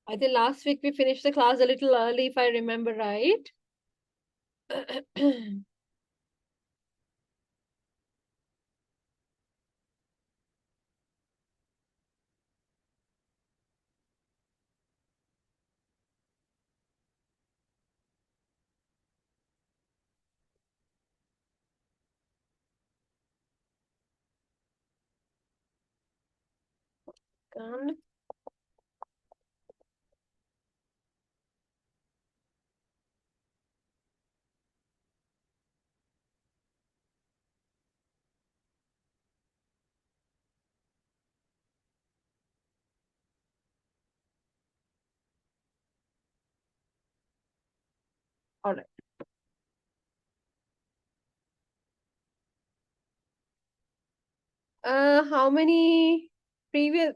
I think last week we finished the class a little early, if I remember right. All right. How many previous?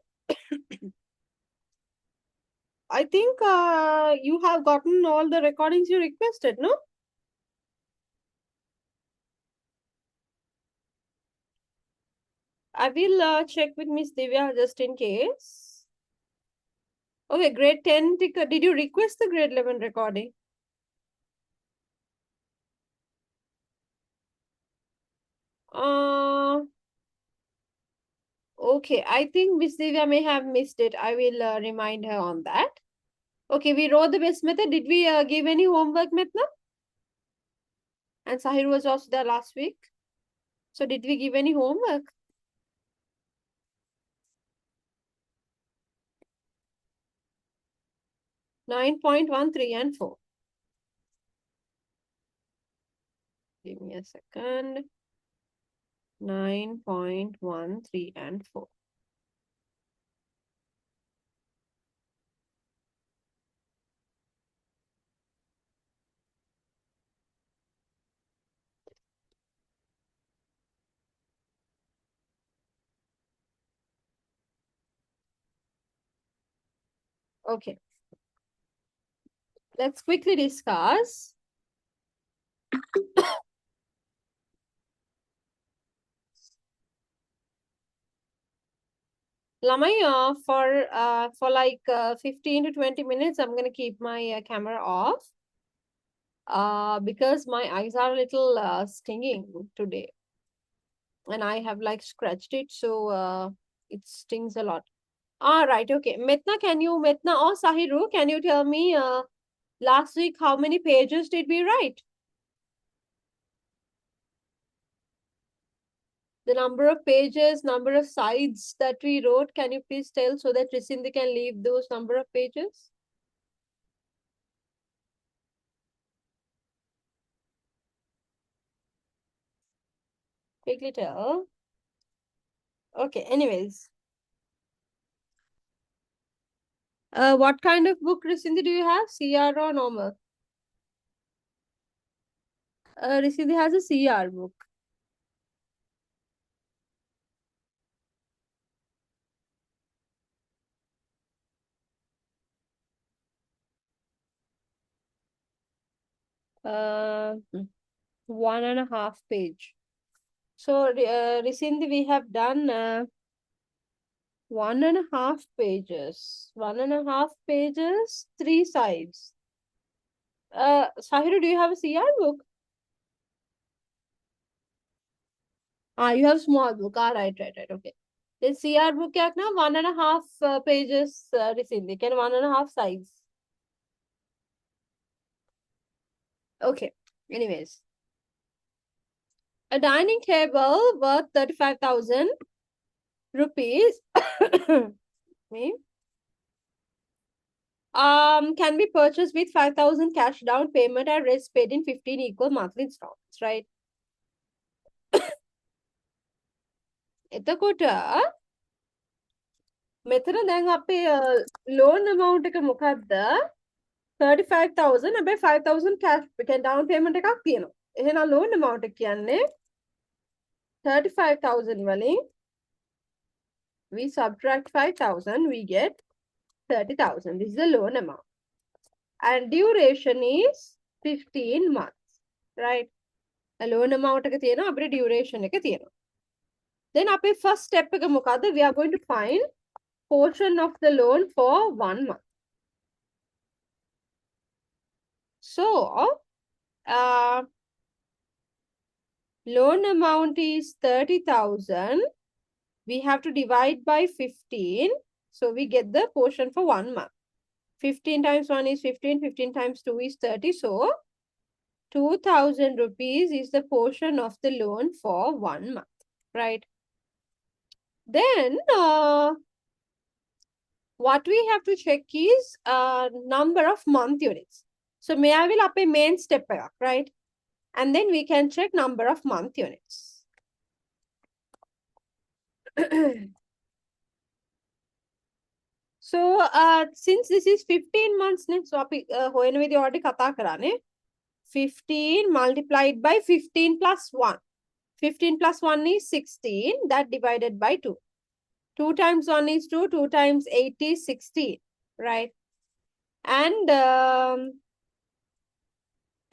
I think you have gotten all the recordings you requested, no? I will check with Miss Divya just in case. Okay, grade 10 ticket. Did you request the grade 11 recording? Okay, I think Miss Divya may have missed it. I will remind her on that. Okay, we wrote the best method. Did we give any homework, Mitna? And Sahir was also there last week. So did we give any homework? 9.13 and 4. Give me a second. 9.13 and 4. Okay. Let's quickly discuss. Lamai, for like 15 to 20 minutes, I'm going to keep my camera off because my eyes are a little stinging today. And I have like scratched it, so it stings a lot. All right, okay. Metna or Sahiru, can you tell me last week how many pages did we write? The number of pages, number of sides that we wrote, can you please tell so that Risindhi can leave those number of pages? Quickly tell. Okay, anyways. What kind of book, Risindhi, do you have? CR or normal? Risindhi has a CR book. Uh, 1.5 page. So, Risindhi, we have done 1.5 pages. 1.5 pages, 3 sides. Sahiru, do you have a CR book? You have small book. Right. Okay. The CR book क्या ना 1.5 pages recently. Can 1.5 sides. Okay. Anyways, a dining table worth 35,000 rupees. Me. Can be purchased with 5,000 cash down payment and rest paid in 15 equal monthly installments, right? එතකොට මෙතන දැන් අපේ loan amount එක මොකක්ද 35,000 හැබැයි 5,000 cash down payment එකක් තියෙනවා. එහෙනම් loan amount එක කියන්නේ 35,000 වලින් we subtract 5,000, we get 30,000. This is the loan amount. And duration is 15 months, right? The loan amount එක තියෙනවා අපේ duration එක තියෙනවා. Then අපේ first step එක මොකද්ද? We are going to find portion of the loan for 1 month. So, loan amount is 30,000. We have to divide by 15. So, we get the portion for 1 month. 15 times 1 is 15. 15 times 2 is 30. So, 2,000 rupees is the portion of the loan for 1 month. Right. Then, what we have to check is number of month units. So, may I will up a main step, right? And then we can check number of month units. So, since this is 15 months, so we already kata karane. 15 multiplied by 15 plus 1. 15 plus 1 is 16. That divided by 2. 2 times 1 is 2. 2 times 8 is 16. Right? And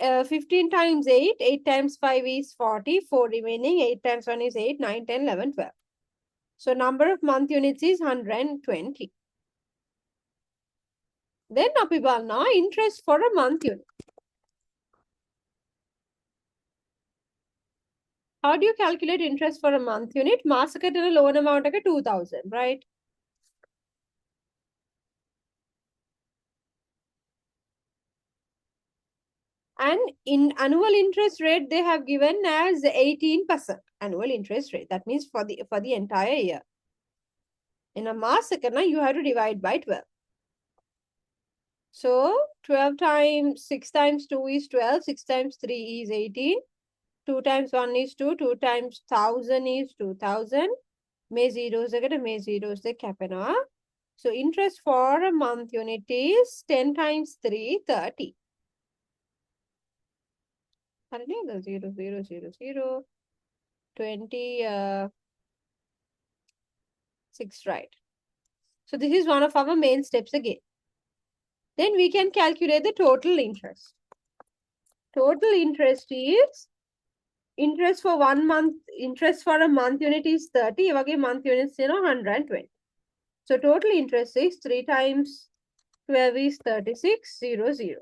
15 times 8. 8 times 5 is 40. 4 remaining. 8 times 1 is 8. 9, 10, 11, 12. So, number of month units is 120. Then, Apibalna, interest for a month unit. How do you calculate interest for a month unit? Masakatana loan amount like 2,000, right? And in annual interest rate, they have given as 18% annual interest rate. That means for the entire year. In a Masakana, you have to divide by 12. So 12 times 6 times 2 is 12, 6 times 3 is 18, 2 times 1 is 2, 2 times 1000 is 2000. May zeros again, may zeros the capena. So interest for a month unit is 10 times 3, 30. 0, 0, 0, 0, 0, 20, 6, right. So this is one of our main steps again. Then we can calculate the total interest. Total interest is interest for 1 month, interest for a month unit is 30. Again, month units, 120. So total interest is 3 times 12 is 36, 0, 0.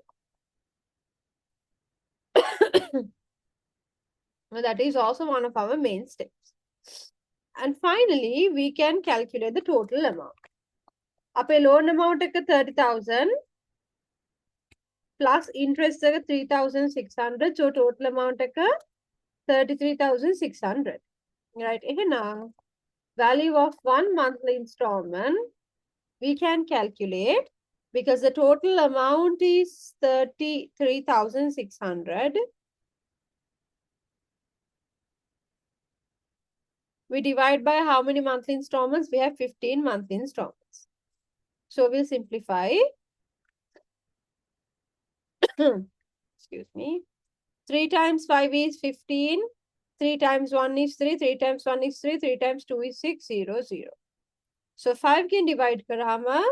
That is also one of our main steps. And finally, we can calculate the total amount. Up a loan amount of 30,000 plus interest of 3,600. So total amount of 33,600. Right. Now, value of 1 monthly installment we can calculate because the total amount is 33,600. We divide by how many monthly installments? We have 15 monthly installments. So we'll simplify. Excuse me. 3 times 5 is 15. 3 times 1 is 3. 3 times 1 is 3. 3 times 2 is 6. 0, 0. So 5 can divide karama.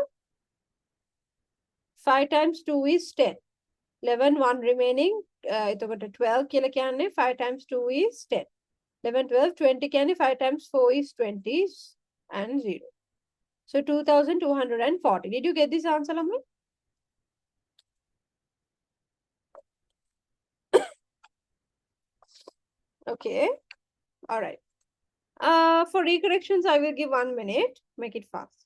5 times 2 is 10. 11, 1 remaining. 12 kila kyanne. 5 times 2 is 10. 11, 12, 20 kyanne. 5 times 4 is 20 and 0. So 2,240. Did you get this answer, Lammi? Okay. All right. For recorrections, I will give 1 minute. Make it fast.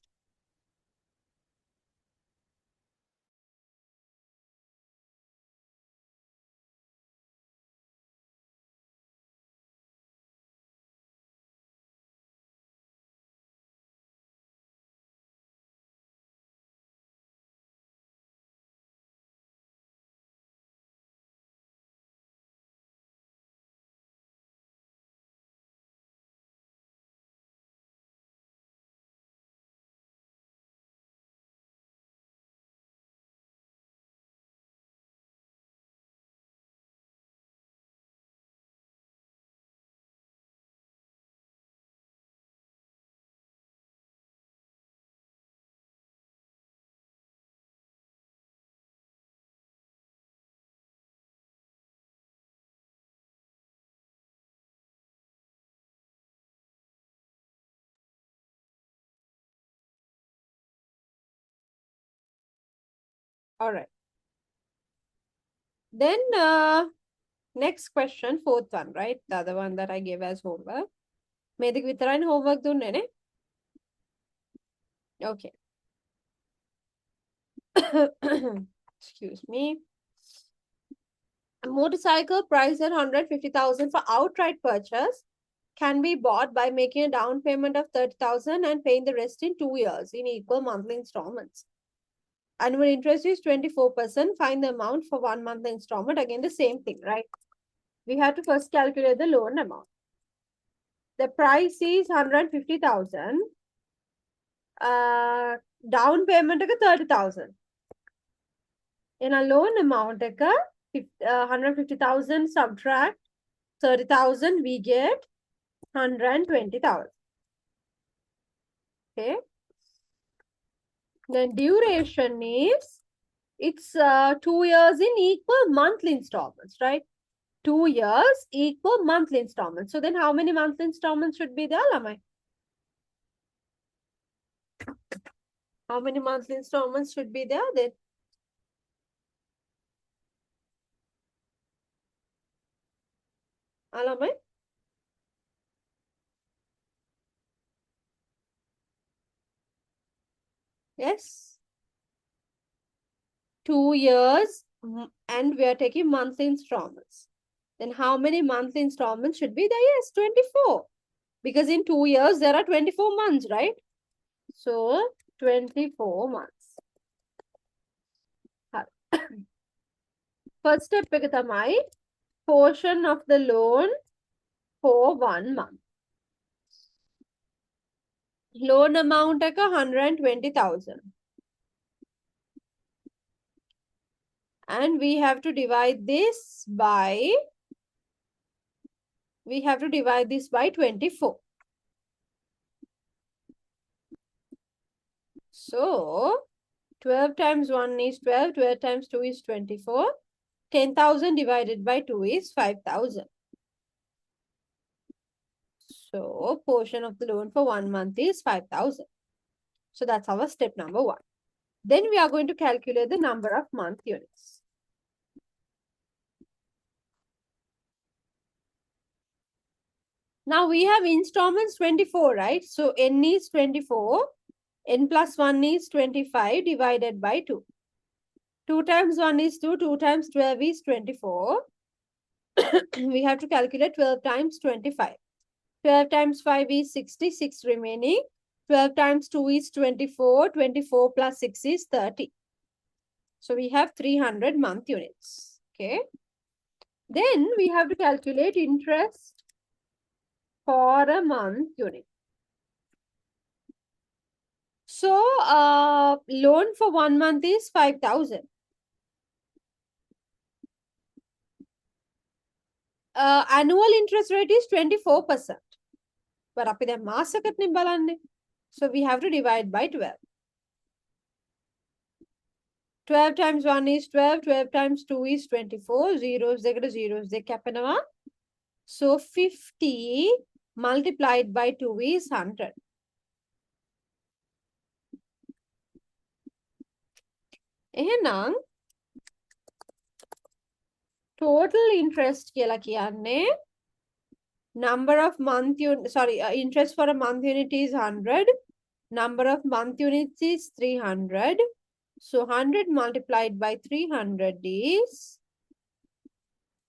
All right. Then next question, fourth one, right? The other one that I gave as homework. Medik vitarain homework dunne ne? Okay. Excuse me. A motorcycle priced at 150,000 for outright purchase can be bought by making a down payment of 30,000 and paying the rest in 2 years in equal monthly installments. Annual interest is 24%. Find the amount for 1 month installment. Again, the same thing, right? We have to first calculate the loan amount. The price is 150,000. Down payment is 30,000. In a loan amount, 150,000 subtract 30,000, we get 120,000. Okay. Then duration is, it's 2 years in equal monthly installments, right? 2 years equal monthly installments. So then how many monthly installments should be there, Lamai? How many monthly installments should be there then? Alamai? Yes. 2 years and we are taking monthly installments. Then how many monthly installments should be there? Yes, 24. Because in 2 years, there are 24 months, right? So, 24 months. First step, my portion of the loan for 1 month. Loan amount 120,000. And we have to divide this by 24. So, 12 times 1 is 12, 12 times 2 is 24. 10,000 divided by 2 is 5,000. So, portion of the loan for 1 month is 5,000. So, that's our step number 1. Then we are going to calculate the number of month units. Now, we have installments 24, right? So, n is 24. N plus 1 is 25 divided by 2. 2 times 1 is 2. 2 times 12 is 24. We have to calculate 12 times 25. 12 times 5 is 66 remaining. 12 times 2 is 24. 24 plus 6 is 30. So we have 300 month units. Okay. Then we have to calculate interest for a month unit. So loan for 1 month is 5,000. Annual interest rate is 24%. But අපි දැන් මාසෙකට නේ බලන්නේ. So we have to divide by 12. 12 times 1 is 12. 12 times 2 is 24. Zeros දෙකට zeros දෙක කැපෙනවා. So 50 multiplied by 2 is 100. එහෙනම් total interest කියලා කියන්නේ number of month unit, interest for a month unit is 100. Number of month units is 300. So 100 multiplied by 300 is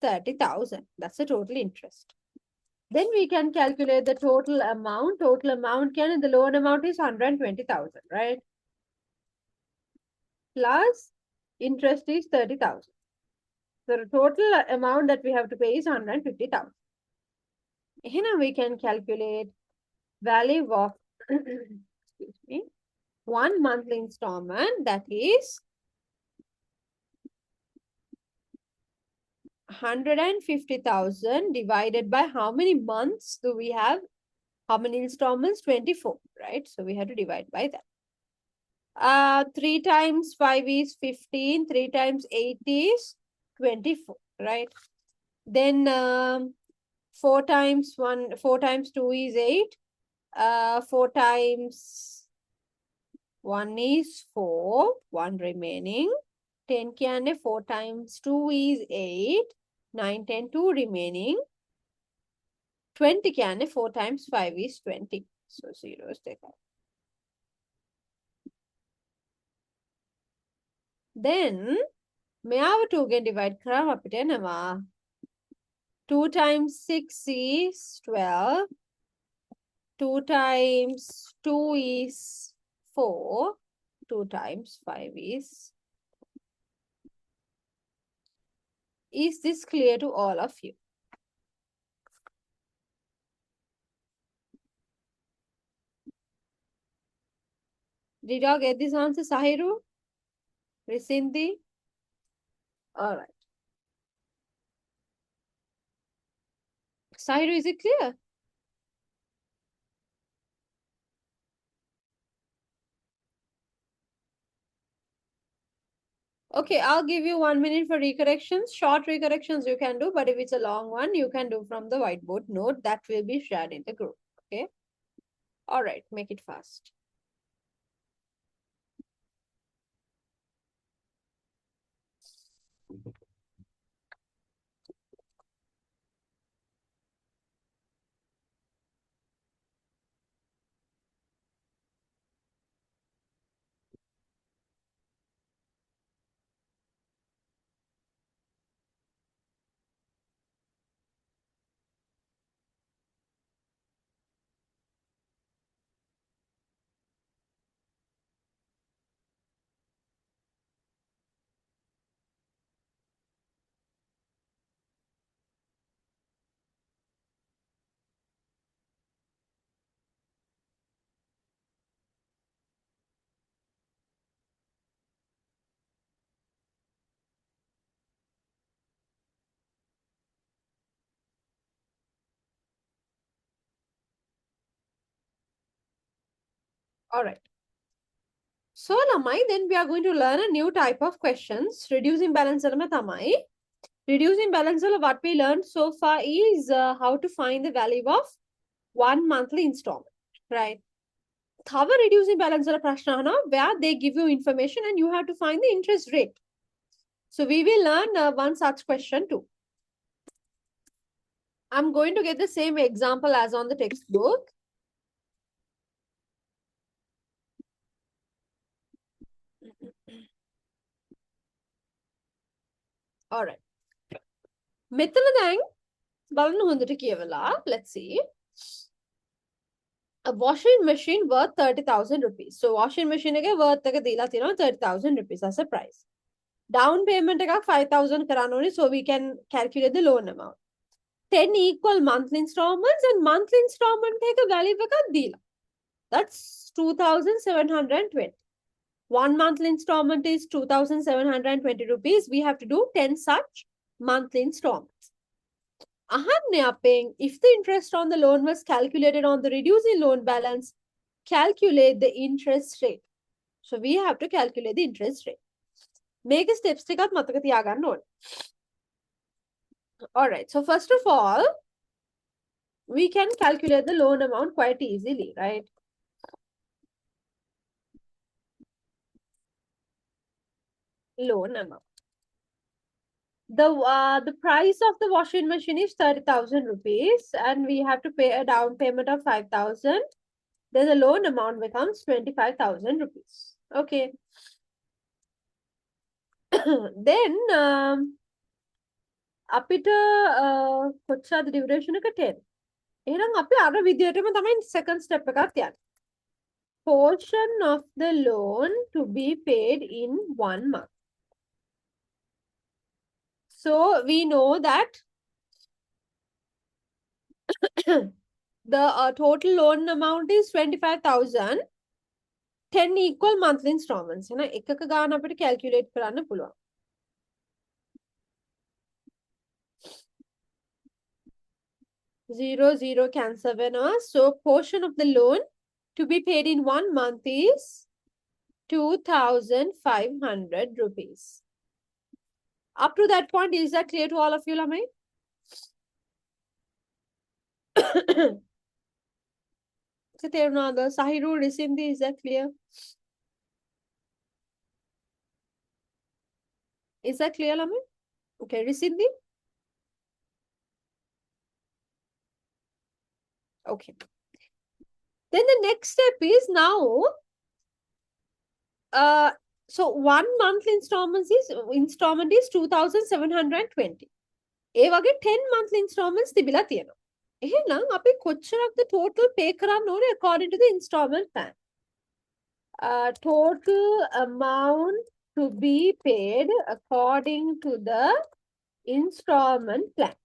30,000. That's the total interest. Then we can calculate the total amount. Total amount the loan amount is 120,000, right? Plus interest is 30,000. So the total amount that we have to pay is 150,000. Here we can calculate value of excuse me, 1 monthly installment, that is 150,000 divided by how many months do we have? How many installments? 24, right? So we have to divide by that. 3 times 5 is 15. 3 times 8 is 24, right? Then 4 times 2 is 8. 4 times 1 is 4. 1 remaining. 10 කියන්නේ 4 times 2 is 8. 9, 10, 2 remaining. 20 කියන්නේ 4 times 5 is 20. So zeros දෙකයි. Then මෙයාව 2 ගෙන් divide කරාම අපිට එනවා 2 times 6 is 12. 2 times 2 is 4. 2 times 5 is. Is this clear to all of you? Did y'all get this answer, Sahiru? Risinti? All right. Sahiru, is it clear? Okay, I'll give you 1 minute for recorrections. Short recorrections you can do, but if it's a long one, you can do from the whiteboard note that will be shared in the group. Okay? All right, make it fast. All right. So, Lamai, then we are going to learn a new type of questions. Reducing balance Tamai. Reducing balance what we learned so far is how to find the value of one monthly installment. Right. Cover reducing balance prashna where they give you information and you have to find the interest rate. So we will learn one such question too. I'm going to get the same example as on the textbook. All right. මෙතන දැන් බලන්න හොඳට කියවලා. Let's see. A washing machine worth 30,000 rupees. So washing machine එක worth එක දීලා තියෙනවා 30,000 rupees as a price. Down payment එකක් 5,000 කරන්න ඕනේ, so we can calculate the loan amount. 10 equal monthly installments and monthly installment එක value එකක් දීලා. That's 2,720. One monthly installment is 2,720 rupees. We have to do 10 such monthly installments. If the interest on the loan was calculated on the reducing loan balance, calculate the interest rate. So we have to calculate the interest rate. Make steps ටිකත් මතක තියාගන්න ඕනේ. All right. So first of all, we can calculate the loan amount quite easily, right? Loan amount. The price of the washing machine is 30,000 rupees and we have to pay a down payment of 5,000. Then the loan amount becomes 25,000 rupees. Okay. Then අපිට කොච්චරද duration එක 10. එහෙනම් අපි අර විදියටම තමයි second step එකක් තියන්නේ. Portion of the loan to be paid in 1 month. So we know that the total loan amount is 25,000. 10 equal monthly installments. එකක ගාන අපිට calculate කරන්න පුළුවන්. 0, 0 cancel වෙනවා. So portion of the loan to be paid in 1 month is 2,500 rupees. Up to that point, is that clear to all of you, Lamai? Sahiru, Risinti, is that clear? Is that clear, Lama? Okay, Risidhi? Okay. Then the next step is now, so 1 month installment is 2,720. ඒ වගේ 10 monthly installments තිබිලා තියෙනවා. එහෙනම් අපි කොච්චරක්ද total pay කරන්න ඕනේ according to the installment plan? Total amount to be paid according to the installment plan.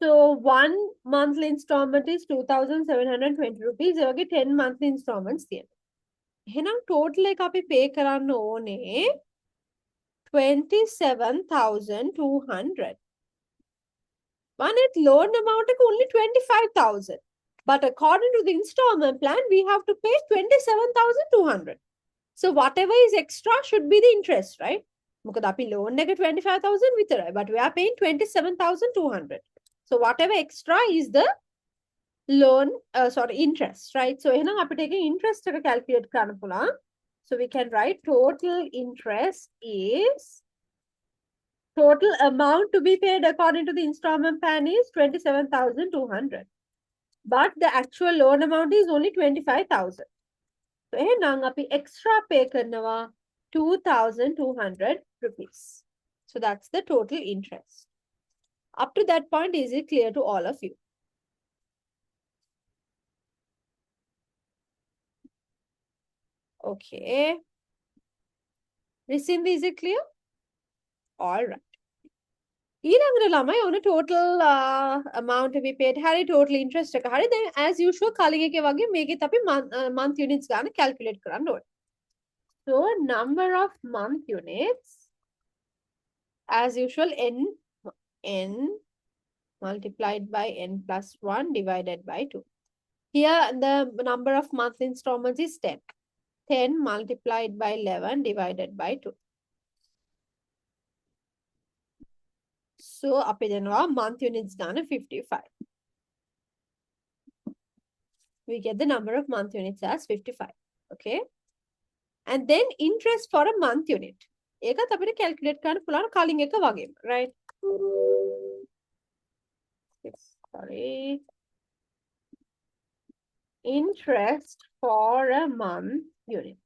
So 1 monthly installment is 2,720 rupees. ඒ වගේ 10 monthly installments තියෙනවා. එහෙනම් total එක අපි pay කරන්න ඕනේ 27,200. One at loan amount only 25,000. But according to the installment plan, we have to pay 27,200. So whatever is extra should be the interest, right? Because අපි loan එක 25,000 විතරයි, but we are paying 27,200. So whatever extra is the loan, interest, right? So එහෙනම් අපිට එක interest එක calculate කරන්න පුළුවන්. So we can write total interest is, total amount to be paid according to the installment plan is 27,200. But the actual loan amount is only 25,000. So එහෙනම් අපි extra pay කරනවා 2,200 rupees. So that's the total interest. Up to that point, is it clear to all of you? Okay. Risinda, is it clear? All right. ඊළඟට ළමයි ඕන total amount to be paid හරි total interest එක හරි දැන් as usual කලින් එකේ වගේ මේකෙත් අපි month units ගන්න calculate කරන්න ඕනේ. So number of month units as usual n multiplied by n plus 1 divided by 2. Here the number of month installments is 10. 10 multiplied by 11 divided by 2. So අපි දෙනවා month units ගන්න 55. We get the number of month units as 55. Okay. And then interest for a month unit. ඒකත් අපිට calculate කරන්න පුළුවන් කලින් එක වගේම, right? Sorry. Interest for a month unit.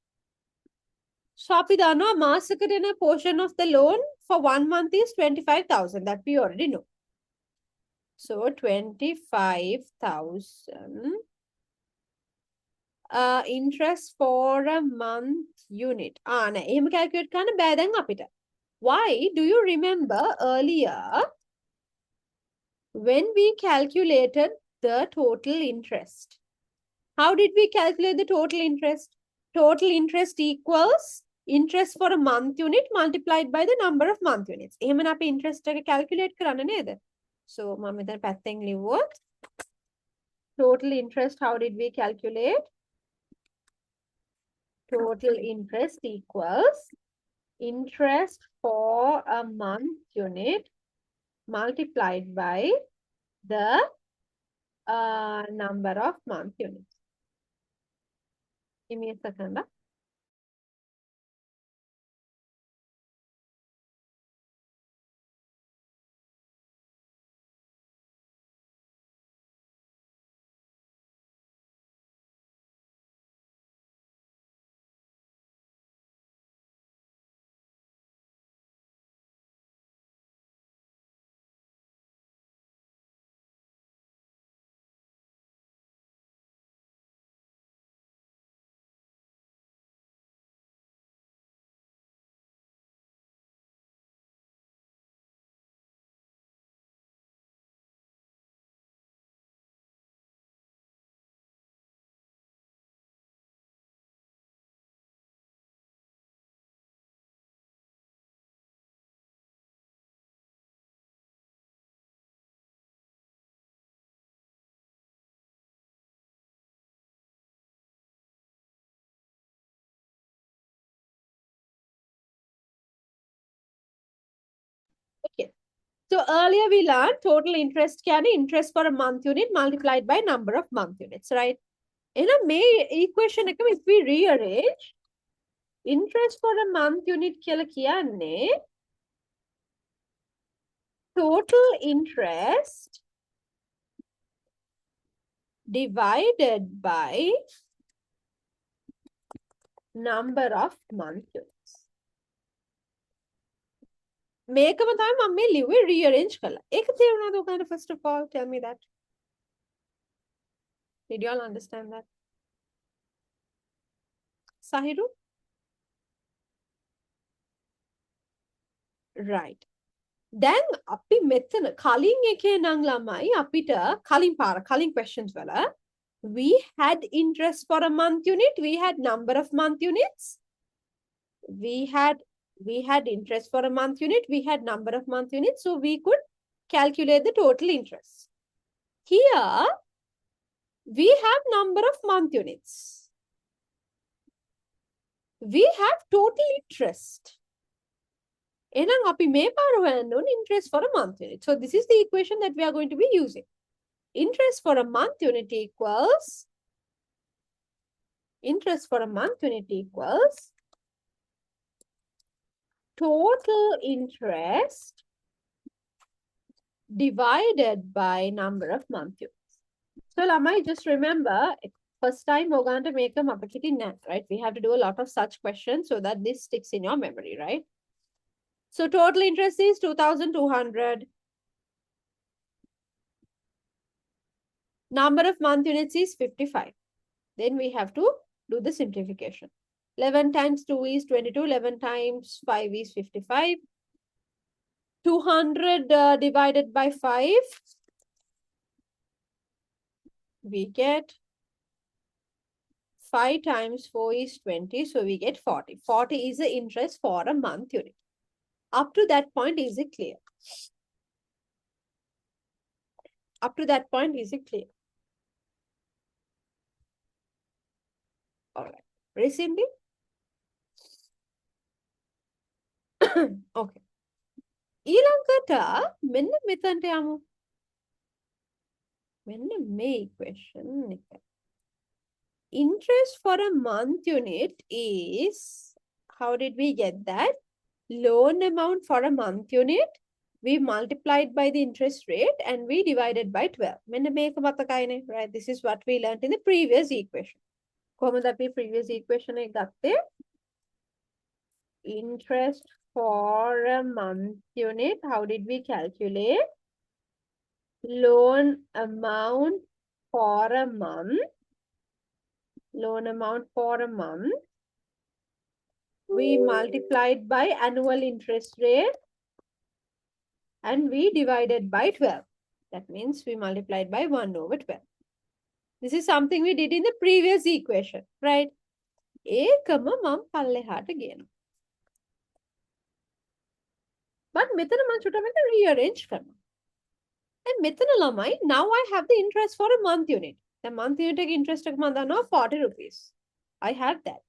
So අපි දන්නවා මාසෙකට එන portion of the loan for 1 month is 25,000. That we already know. So 25,000 interest for a month unit. නෑ එහෙම calculate කරන්න බෑ දැන් අපිට. Why? Do you remember earlier when we calculated the total interest? How did we calculate the total interest? Total interest equals interest for a month unit multiplied by the number of month units. එහෙමනේ අපි interest එක calculate කරන්න නේද? So මම මෙතන පැත්තෙන් ලිව්වොත් total interest, how did we calculate? Total interest equals interest for a month unit multiplied by the number of month units. Give me a second. Okay. So earlier we learned total interest can interest for a month unit multiplied by number of month units, right? In a May equation, if we rearrange, interest for a month unit කියලා කියන්නේ total interest divided by number of month units. මේකම තමයි මම මේ ලිව්වේ rearrange කළා. ඒක තේරුණාද ඔයාලට? First of all, tell me that. Did you all understand that? Sahiru? Right. දැන් අපි මෙතන කලින් එකේ නම් ළමයි අපිට කලින් questions වල we had interest for a month unit, we had number of month units, we had interest for a month unit, we had number of month units, so we could calculate the total interest. Here we have number of month units, we have total interest. එහෙනම් අපි මේ පාර හොයන්න ඕනේ interest for a month unit. So this is the equation that we are going to be using. Interest for a month unit equals total interest divided by number of month units. So lamai, just remember, first time ඔයගන්ට මේක මතක හිටින්නේ නැහැ, right? We have to do a lot of such questions so that this sticks in your memory, right? So total interest is 2,200. Number of month units is 55. Then we have to do the simplification. 11 times 2 is 22. 11 times 5 is 55. 200 divided by 5. We get 5 times 4 is 20. So we get 40. 40 is the interest for a month unit. Up to that point, is it clear? Up to that point, is it clear? All right. Very simply. Okay. ඊළඟට මෙන්න මෙතනට යමු. මෙන්න මේ equation එක. Interest for a month unit is, how did we get that? Loan amount for a month unit, we multiplied by the interest rate and we divided by 12. මෙන්න මේක මතකයිනේ, right? This is what we learned in the previous equation. කොහොමද අපි previous equation එක ගත්තේ? Interest for a month unit, how did we calculate? Loan amount for a month. We multiplied by annual interest rate and we divided by 12. That means we multiplied by 1/12. This is something we did in the previous equation, right? ඒකම මම පල්ලෙහාට ගේනවා. But මෙතන මම චුට්ටක් මේක rearrange කරනවා. And මෙතන ළමයි, now I have the interest for a month unit. The month unit එක interest එක මම දන්නවා 40 rupees. I have that.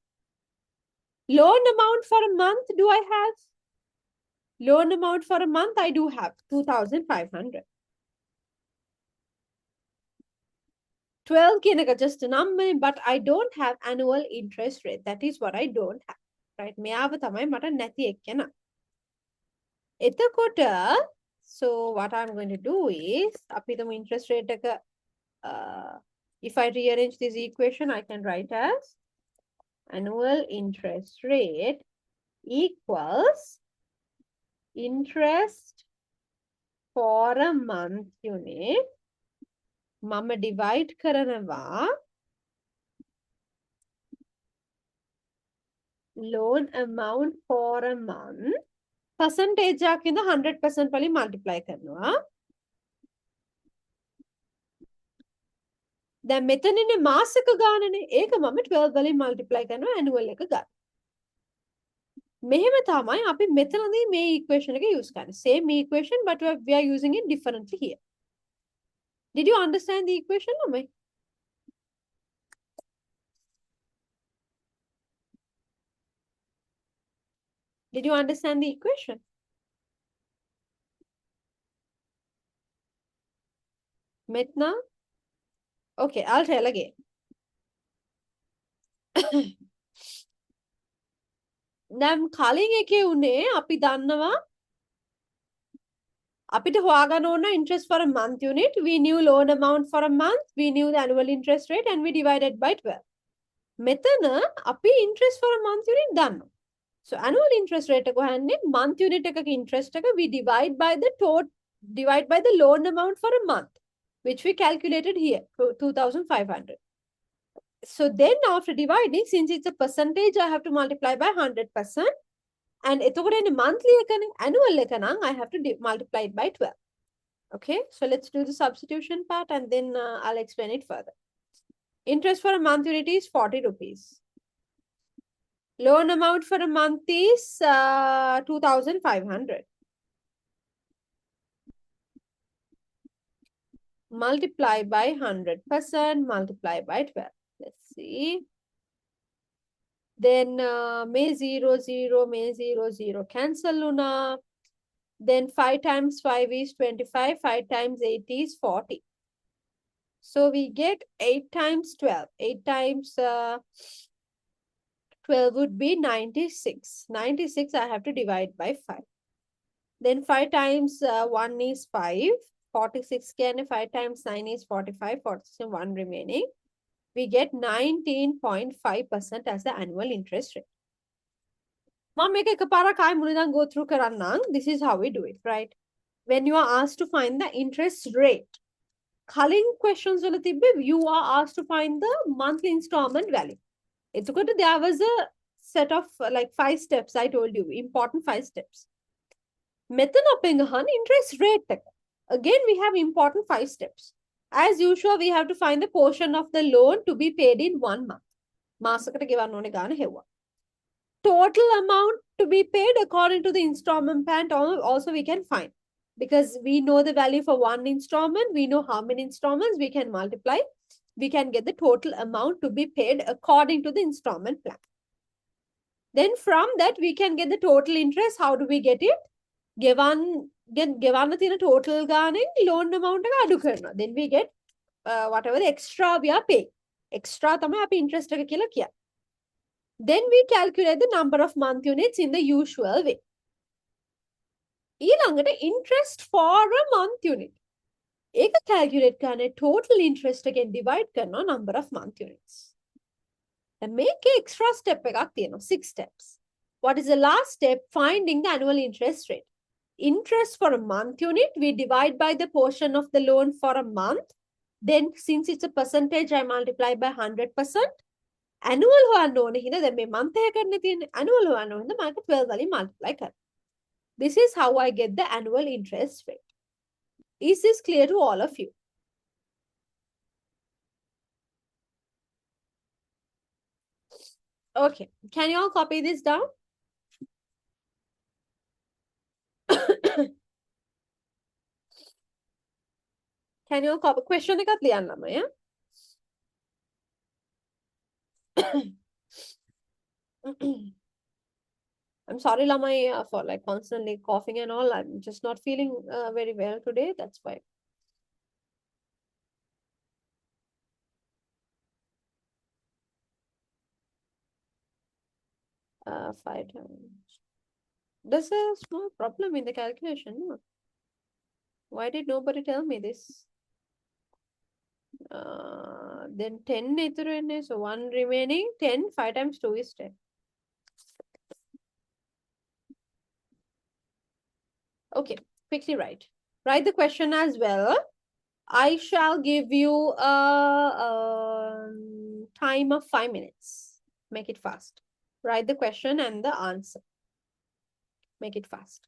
Loan amount for a month, do I have? Loan amount for a month, I do have 2,500. 12 කියන එක just a number, but I don't have annual interest rate. That is what I don't have. Right? මෙයාව තමයි මට නැති එක්කෙනා. එතකොට, so what I'm going to do is, අපි හිතමු interest rate එක, if I rearrange this equation, I can write as annual interest rate equals interest for a month unit. මම divide කරනවා loan amount for a month percentage එකකින්ද 100% වලින් multiply කරනවා. දැන් මෙතන ඉන්නේ මාසික ගානනේ. ඒක මම 12 වලින් multiply කරනවා annual එක ගන්න. මෙහෙම තමයි අපි මෙතනදී මේ equation එක use කරන්නේ. Same equation but we are using it differently here. Did you understand the equation, lamai? Did you understand the equation? Metna? Okay, I'll tell again. දැන් කලින් එකේ උනේ අපි දන්නවා අපිට හොයාගන්න ඕන interest for a month unit. We knew loan amount for a month. We knew the annual interest rate and we divided by 12. මෙතන අපි interest for a month unit දන්නවා. So annual interest rate එක හොයන්නේ month unit එකක interest එක we divide by the loan amount for a month, which we calculated here, 2,500. So then after dividing, since it's a percentage, I have to multiply by 100%. And එතකොට එන්නේ monthly එකනේ, annual එක නම් I have to multiply it by 12. Okay, so let's do the substitution part and then I'll explain it further. Interest for a month unit is 40 rupees. Loan amount for a month is 2,500. Multiply by 100%, multiply by 12. Let's see. Then may 0, 0, may 0, 0 cancel Luna. Then 5 times 5 is 25, 5 times 8 is 40. So we get 8 times 12. 8 times 12 would be 96. 96 I have to divide by 5. Then 5 times 1 is 5. 46 can 5 times 9 is 45. 46 1 remaining. We get 19.5% as the annual interest rate. Mom, make a parakai mulidan go through karanang. This is how we do it, right? When you are asked to find the interest rate, calling questions you are asked to find the monthly installment value. It's good. There was a set of like 5 steps I told you, important 5 steps. Method of interest rate. Again, we have important 5 steps. As usual, we have to find the portion of the loan to be paid in 1 month. Total amount to be paid according to the installment plan also we can find. Because we know the value for 1 installment, we know how many installments we can multiply. We can get the total amount to be paid according to the installment plan. Then from that, we can get the total interest. How do we get it? Given the total loan amount. Then we get whatever the extra we are paying. Extra interest. Then we calculate the number of month units in the usual way. Interest for a month unit. Ek calculate karne total interest again divide karna number of month units. And make an extra step 6 steps. What is the last step? Finding the annual interest rate. Interest for a month unit, we divide by the portion of the loan for a month. Then since it's a percentage, I multiply by 100%. Annual ho then me month annual ho the market 12 multiply kar. This is how I get the annual interest rate. Is this clear to all of you? Okay, can you all copy this down? Can you all copy? Question එකත් ලියන්න ළමයා. I'm sorry, Lamai, for like constantly coughing and all. I'm just not feeling very well today. That's why. Five times. There's a small problem in the calculation. No? Why did nobody tell me this? Then 10 so 1 remaining. 10, 5 times 2 is 10. Okay, quickly write. Write the question as well. I shall give you a time of 5 minutes. Make it fast. Write the question and the answer. Make it fast.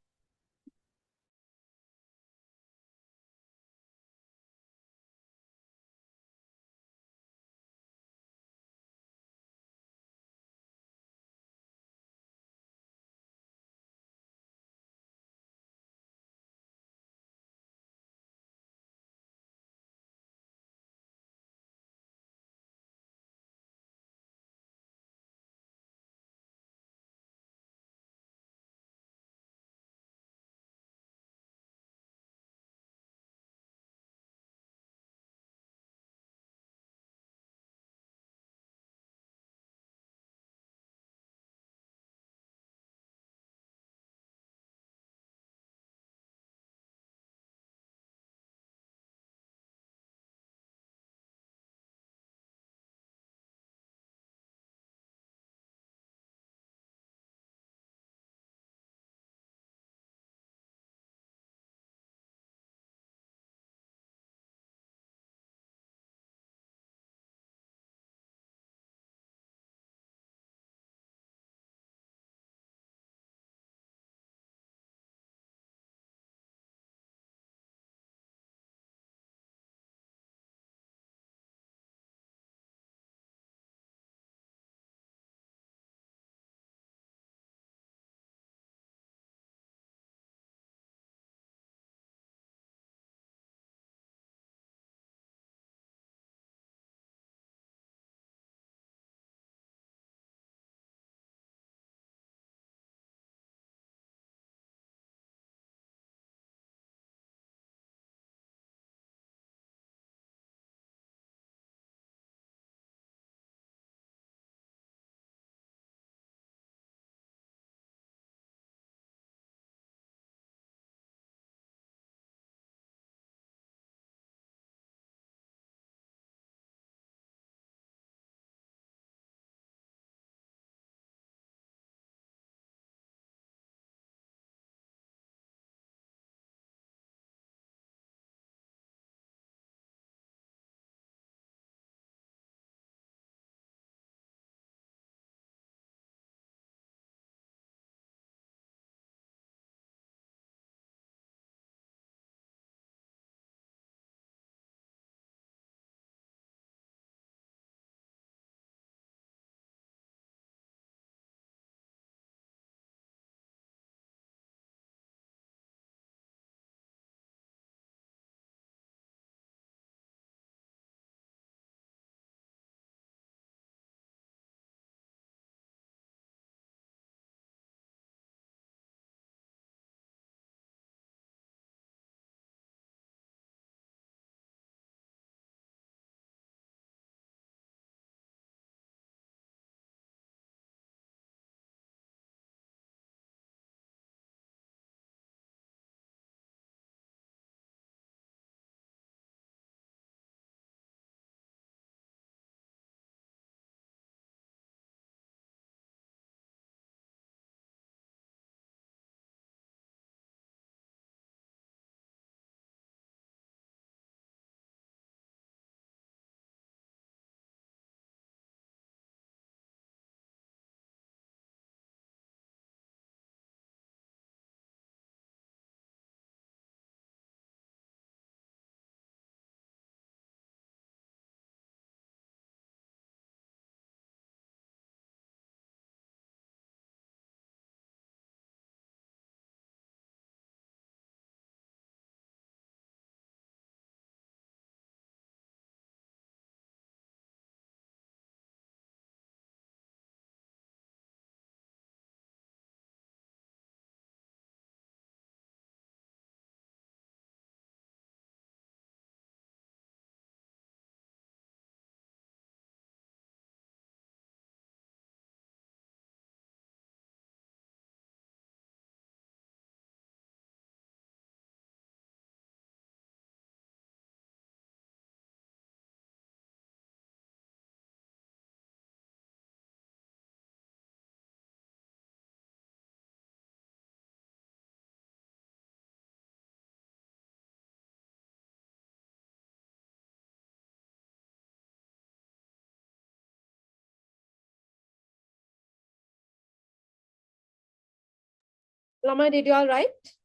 Lama, did you all write?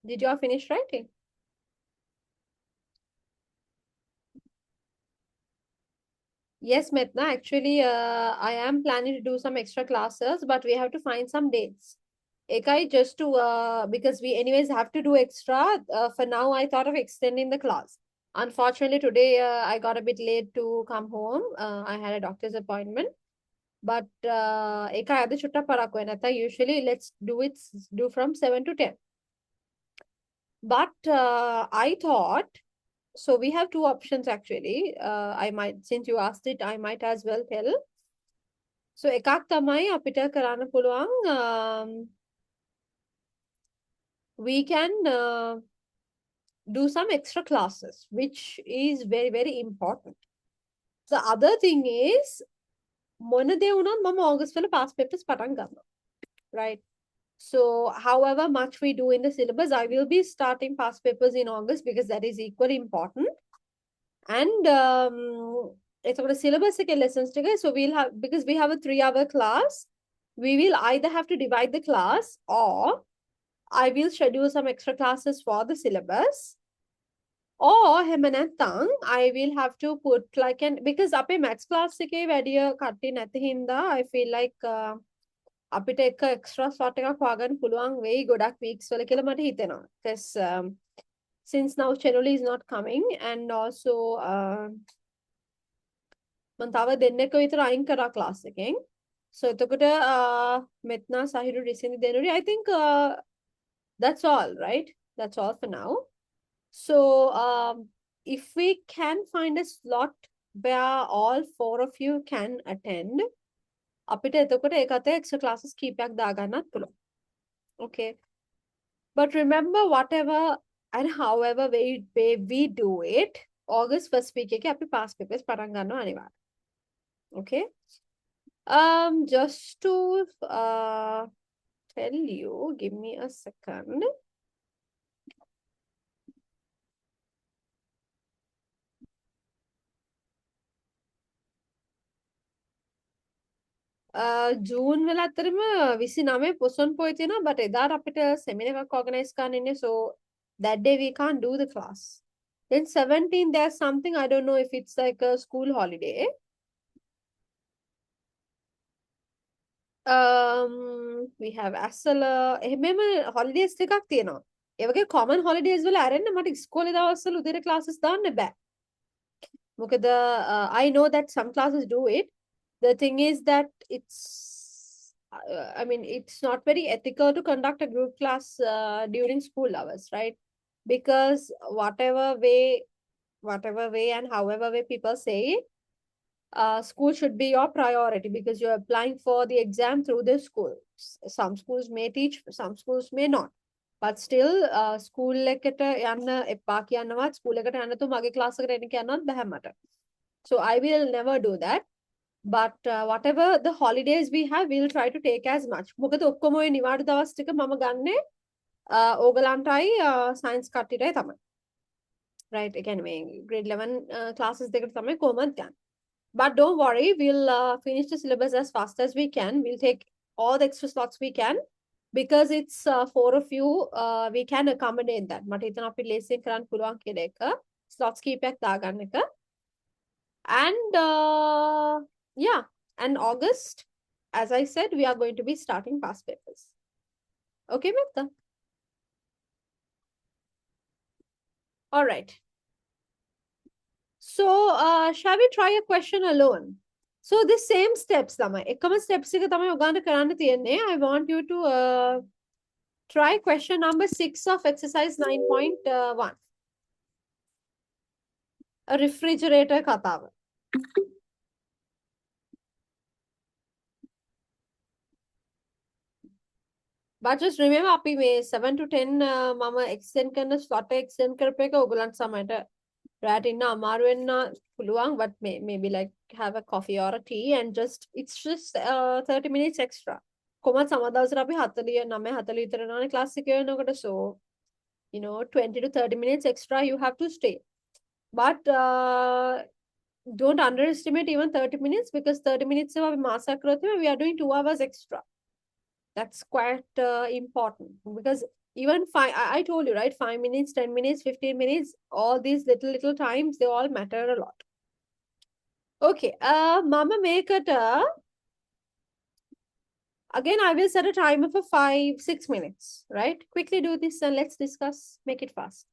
Did you all finish writing? Yes, Metna. Actually, I am planning to do some extra classes, but we have to find some dates. Ekai, just to because we anyways have to do extra. For now, I thought of extending the class. Unfortunately, today I got a bit late to come home. I had a doctor's appointment. But Ekai adi chutta parak venata. Usually, let's do from 7 to 10. But I thought so. We have two options actually. I might, since you asked it, I might as well tell. So එකක් තමයි අපිට කරන්න පුළුවන් we can do some extra classes which is very very important. The other thing is මොන දේ වුණත් මම August වල past papers පටන් ගන්නවා. Right? So however much we do in the syllabus, I will be starting past papers in August because that is equally important. And එතකොට syllabus එකේ lessons ටික, so we'll have, because we have a 3-hour class, we will either have to divide the class or I will schedule some extra classes for the syllabus, or එහෙම නැත්නම් I will have to put like an, because අපේ maths class එකේ වැඩිය කට්ටිය නැති හින්දා I feel like අපිට එක extra slot එකක් හොයාගන්න පුළුවන් වෙයි ගොඩක් weeks වල කියලා මට හිතෙනවා, because since now Chenoli is not coming and also මම තව දෙන්නෙක් විතර අයින් කරා class එකෙන්. So එතකොට මෙත්නා සහිරු රිසිනි දෙනුරි, I think that's all, right? That's all for now. So if we can find a slot where all 4 of you can attend, අපිට එතකොට ඒකට extra classes කීපයක් දාගන්නත් පුළුවන්. Okay. But remember, whatever and however we do it, August first week එකේ අපි past papers පටන් ගන්නවා අනිවාර්යයෙන්. Okay. Just to tell you, give me a second. June වල අතරම 29 පොසොන් පොය තියෙනවා, but එදාට අපිට seminar එකක් organize කරන්න ඉන්නේ, so that day we can't do the class. Then 17 there's something, I don't know if it's like a school holiday. We have Asala එහෙමම holidays ටිකක් තියෙනවා. ඒ වගේ common holidays වල අරන්න මට ඉස්කෝලේ දවස්වල උදේට classes දාන්න බෑ. මොකද I know that some classes do it. The thing is that I mean, it's not very ethical to conduct a group class during school hours, right? Because whatever way and however way people say it, school should be your priority because you're applying for the exam through the school. Some schools may teach, some schools may not. But still, school එකට යන්න එපා කියනවත් school එකට යන්න තු මගේ class එකට එන්න කියනවත් බෑ මට. So I will never do that. But whatever the holidays we have, we'll try to take as much. මොකද ඔක්කොම ඔය නිවාඩු දවස් ටික මම ගන්නෙ ඕගලන්ටයි science කට්ටියටයි තමයි. Right? Again, grade 11 classes දෙකට තමයි කොහොමද ගන්න. But don't worry, we'll finish the syllabus as fast as we can. We'll take all the extra slots we can because it's 4 of you. We can accommodate that. මට හිතන අපි ලේසියෙන් කරන්න පුළුවන් කියලා එක. Slots කීපයක් දාගන්න එක. And yeah, and August, as I said, we are going to be starting past papers. Okay, Metta? All right. So, shall we try a question alone? So, the same steps, තමයි. එකම steps එක තමයි ඔයගොල්ලන්ට කරන්න තියෙන්නේ. I want you to try question number 6 of exercise 9.1. A refrigerator කතාව. But just remember, අපි මේ 7 to 10 මම extend කරන slot extend කරපු එක ඔයගොල්ලන්ට සමහරට රැට ඉන්න අමාරු වෙන්න පුළුවන්, but maybe like have a coffee or a tea and it's just 30 minutes extra. කොහොමද සමහර දවසට අපි 49 40 විතර යනවානේ class එක වෙනකොට, so you know 20 to 30 minutes extra you have to stay. But don't underestimate even 30 minutes because 30 minutes we are doing 2 hours extra. That's quite important because even I told you, right? 5 minutes, 10 minutes, 15 minutes, all these little times, they all matter a lot. Okay, mama make it again. I will set a timer for 5, 6 minutes, right? Quickly do this and let's discuss. Make it fast.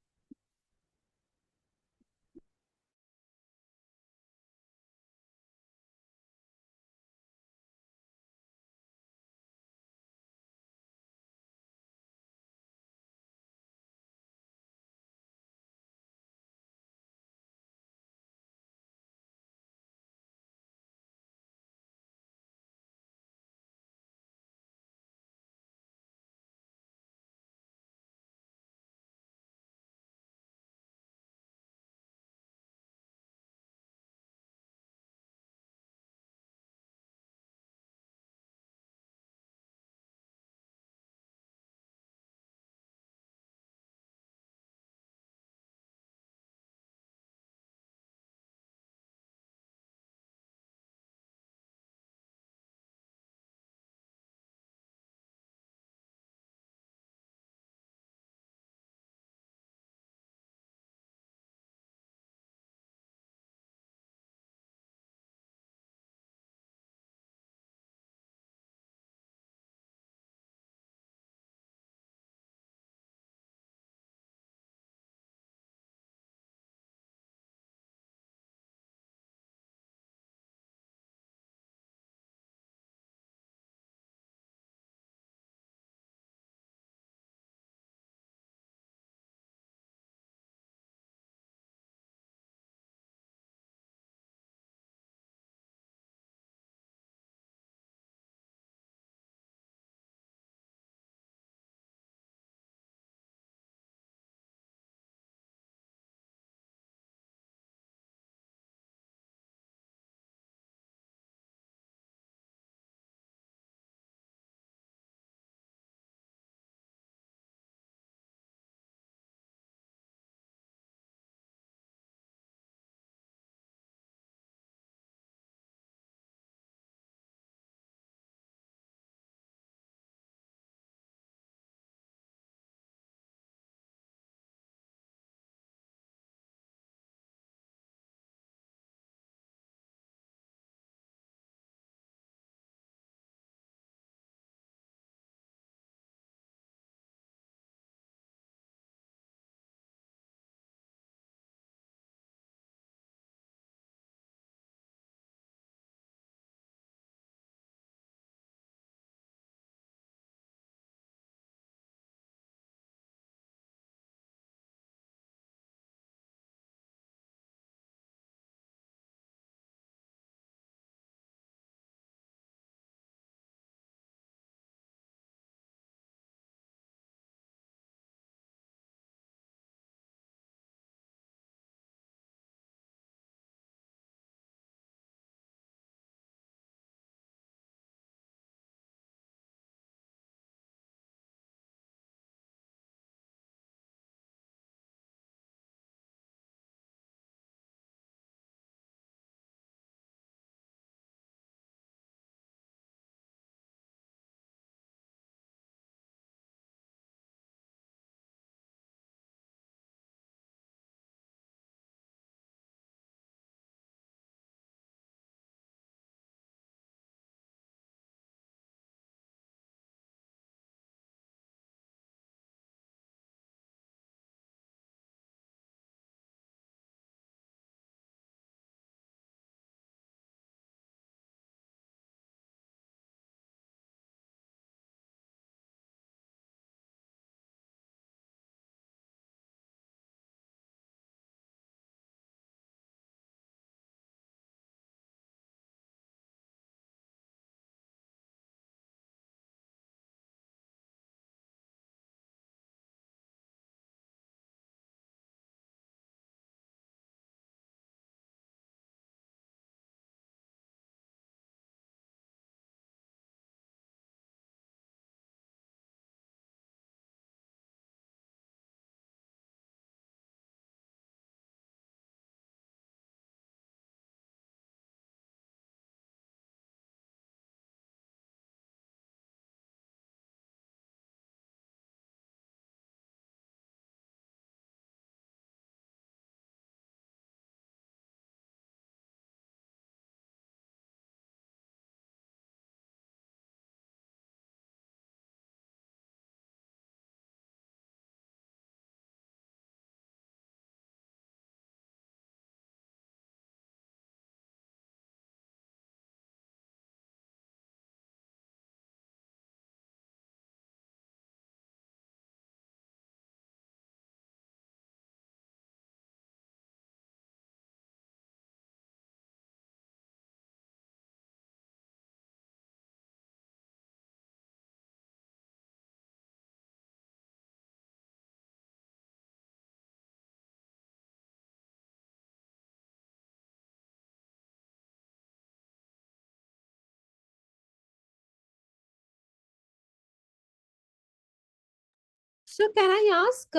So can I ask,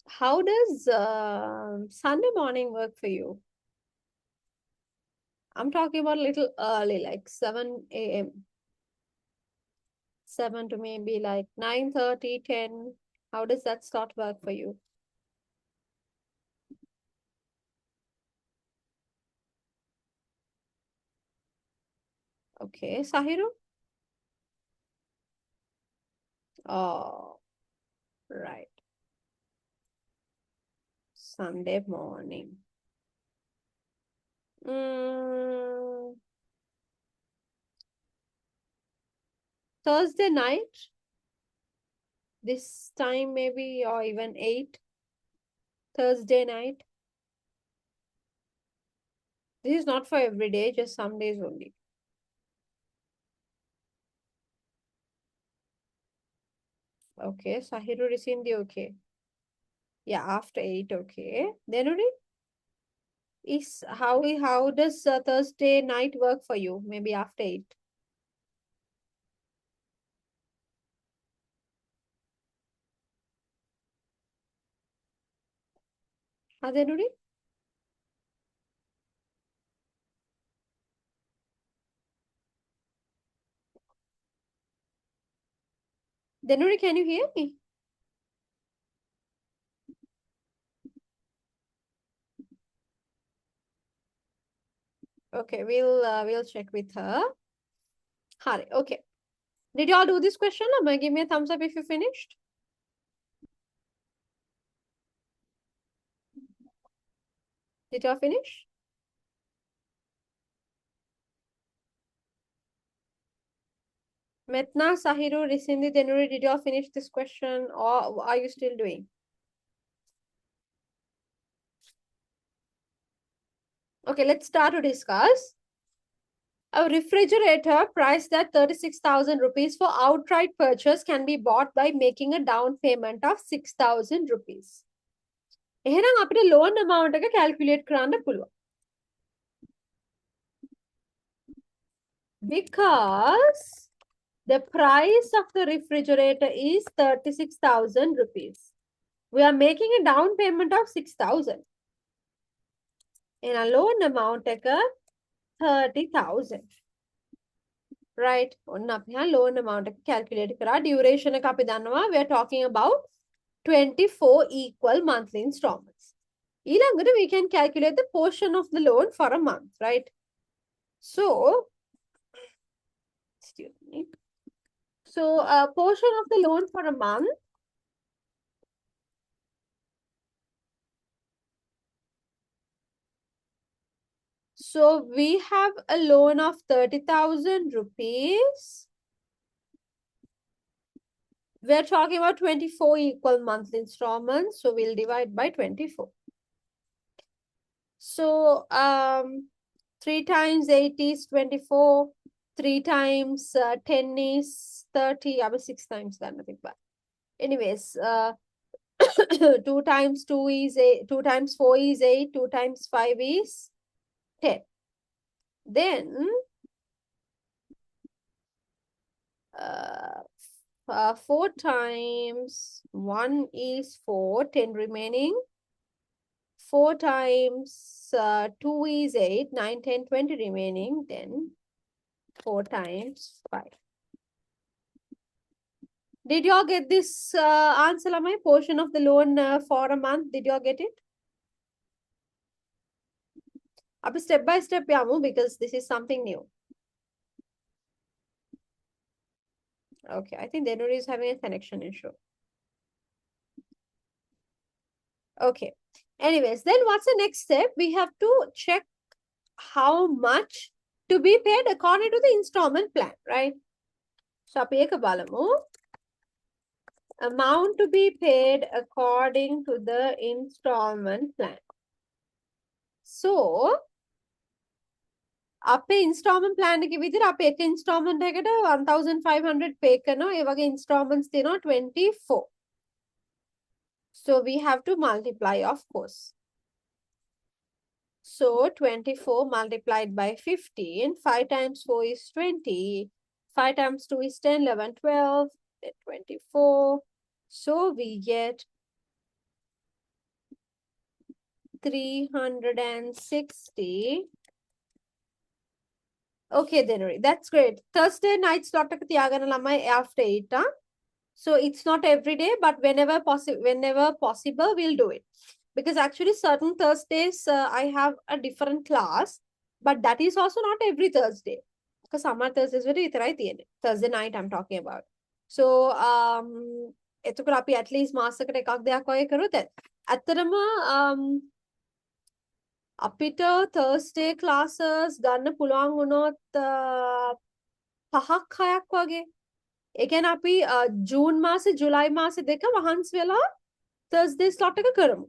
how does Sunday morning work for you? I'm talking about a little early, like 7 a.m. 7 to maybe like 9:30, 10. How does that start work for you? Okay, Sahiru? Oh, right. Sunday morning. Mm, Thursday night, this time maybe, or even 8, Thursday night. This is not for every day, just some days only. Okay, Sahiru Risindi, okay. Yeah, after 8, okay. Then is how does Thursday night work for you? Maybe after 8. Denuri? Denuri, can you hear me? Okay, we'll check with her. Hari, okay. Did you all do this question? Give me a thumbs up if you finished. Did you all finish? Metna, Sahiru, Risindi, Denuri, did you all finish this question or are you still doing? Okay, let's start to discuss. A refrigerator priced at 36,000 rupees for outright purchase can be bought by making a down payment of 6,000 rupees. එහෙනම් අපිට loan amount එක calculate කරන්න පුළුවන්. Because the price of the refrigerator is 36,000 rupees. We are making a down payment of 6,000. In a loan amount එක 30,000. Right? ඔන්න අපි loan amount එක calculate කරා. Duration එක අපි දන්නවා. We are talking about 24 equal monthly installments. ඊළඟට we can calculate the portion of the loan for a month, right? So, excuse me. So, a portion of the loan for a month. So, we have a loan of 30,000 rupees. We're talking about 24 equal monthly installments. So, we'll divide by 24. So, 3 times 8 is 24. 3 times 10 is 30. I was 6 times that, nothing but. Anyways, 2 times 2 is 8. 2 times 4 is 8. 2 times 5 is 10. Then, 4 times 1 is 4. 10 remaining. 4 times 2 is 8. 9, 10, 20 remaining. Then 4 times 5. Did you all get this answer, my portion of the loan for a month? Did you all get it? Up step by step, yamu, because this is something new. Okay, I think Denuri is having a connection issue. Okay. Anyways, then what's the next step? We have to check how much to be paid according to the installment plan, right? So, amount to be paid according to the installment plan. So, අපේ installment plan එකේ විදිහට අපේ එක installment එකට 1500 pay කරනවා. ඒ වගේ installments තියෙනවා 24. So we have to multiply, of course. So 24 multiplied by 15, 5 times 4 is 20. 5 times 2 is 10, 11, 12, then 24. So we get 360. Okay, then that's great. Thursday night slot එක තියාගන්න ළමයි after 8. So it's not every day, but whenever possible, we'll do it. Because actually certain Thursdays I have a different class, but that is also not every Thursday. Because summer Thursdays very Thursday night I'm talking about. So එතකොට අපි at least මාසයකට එකක් දෙයක් වගේ කරුවොත් ඇත්තටම අපිට Thursday classes ගන්න පුළුවන් වුණොත් 5ක් 6ක් වගේ. ඒ කියන්නේ අපි ජූන් මාසේ ජුලයි මාසේ දෙක වහන්ස් වෙලා Thursday slot එක කරමු.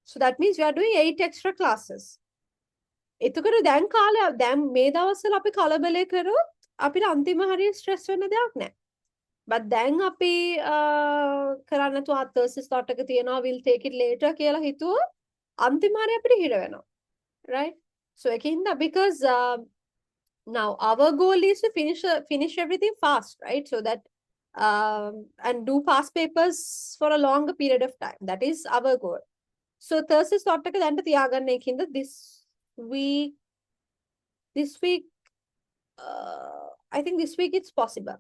So that means we are doing 8 extra classes. එතකොට දැන් කාලය දැන් මේ දවස්වල අපි කලබලේ කරොත් අපිට අන්තිම හරිය ස්ට්‍රෙස් වෙන්න දෙයක් නැහැ. But දැන් අපි කරන්න නැතුව Thursday slot එක තියෙනවා we'll take it later කියලා හිතුවොත් අන්තිම හරිය අපිට හිර වෙනවා. Right? So එකින්ද because now our goal is to finish everything fast, right? So that and do past papers for a longer period of time. That is our goal. So Thursday slot එක දැන්ට තියාගන්න එකින්ද this week I think this week it's possible.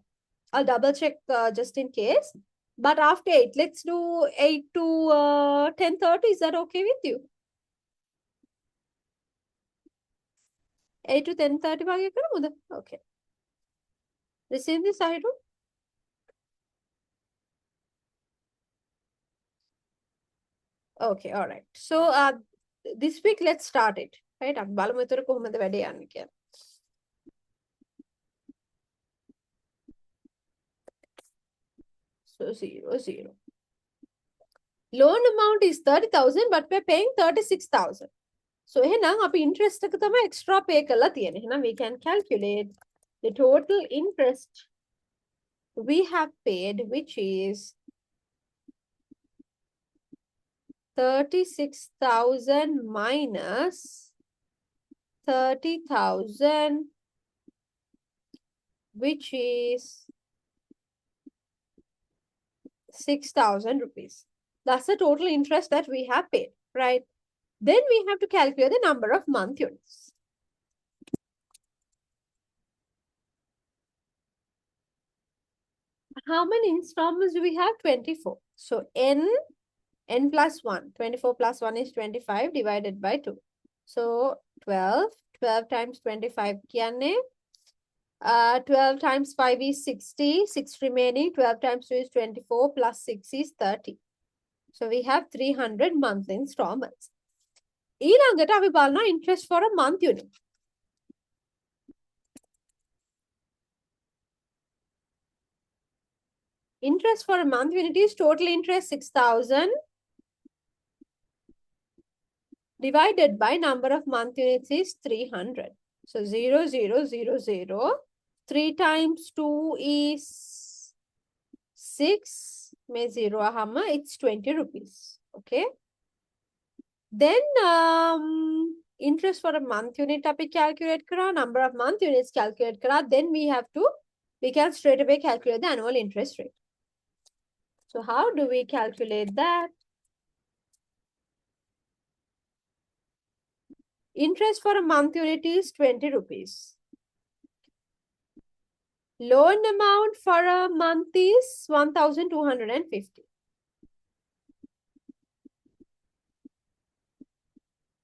I'll double check just in case. But after 8, let's do 8 to 10:30. Is that okay with you? 8 to 10:30 වගේ කරමුද? Okay. Receive this, Sahiru? Okay, all right. So this week let's start it. Right? අපි බලමු එතකොට කොහොමද වැඩේ යන්නේ කියලා. So 0, 0. Loan amount is 30,000, but we're paying 36,000. So එහෙනම් අපි interest එක තමයි extra pay කරලා තියෙන්නේ. එහෙනම් we can calculate the total interest we have paid, which is 36,000 minus 30,000, which is 6,000 rupees. That's the total interest that we have paid, right? Then we have to calculate the number of month units. How many installments do we have? 24. So n plus 1. 24 plus 1 is 25 divided by 2. So 12. 12 times 25 කියන්නේ 12 times 5 is 60. 6 remaining. 12 times 2 is 24 plus 6 is 30. So we have 300 monthly installments. ඊළඟට අපි බලනවා interest for a month unit. Interest for a month unit is total interest 6,000 divided by number of month units is 300. So 0, 0, 0, 0. 3 times 2 is 6. May 0 ahama, it's 20 rupees. Okay. Then interest for a month unit api calculate kara, number of month units calculate kara. Then we can straight away calculate the annual interest rate. So how do we calculate that? Interest for a month unit is 20 rupees. Loan amount for a month is 1,250.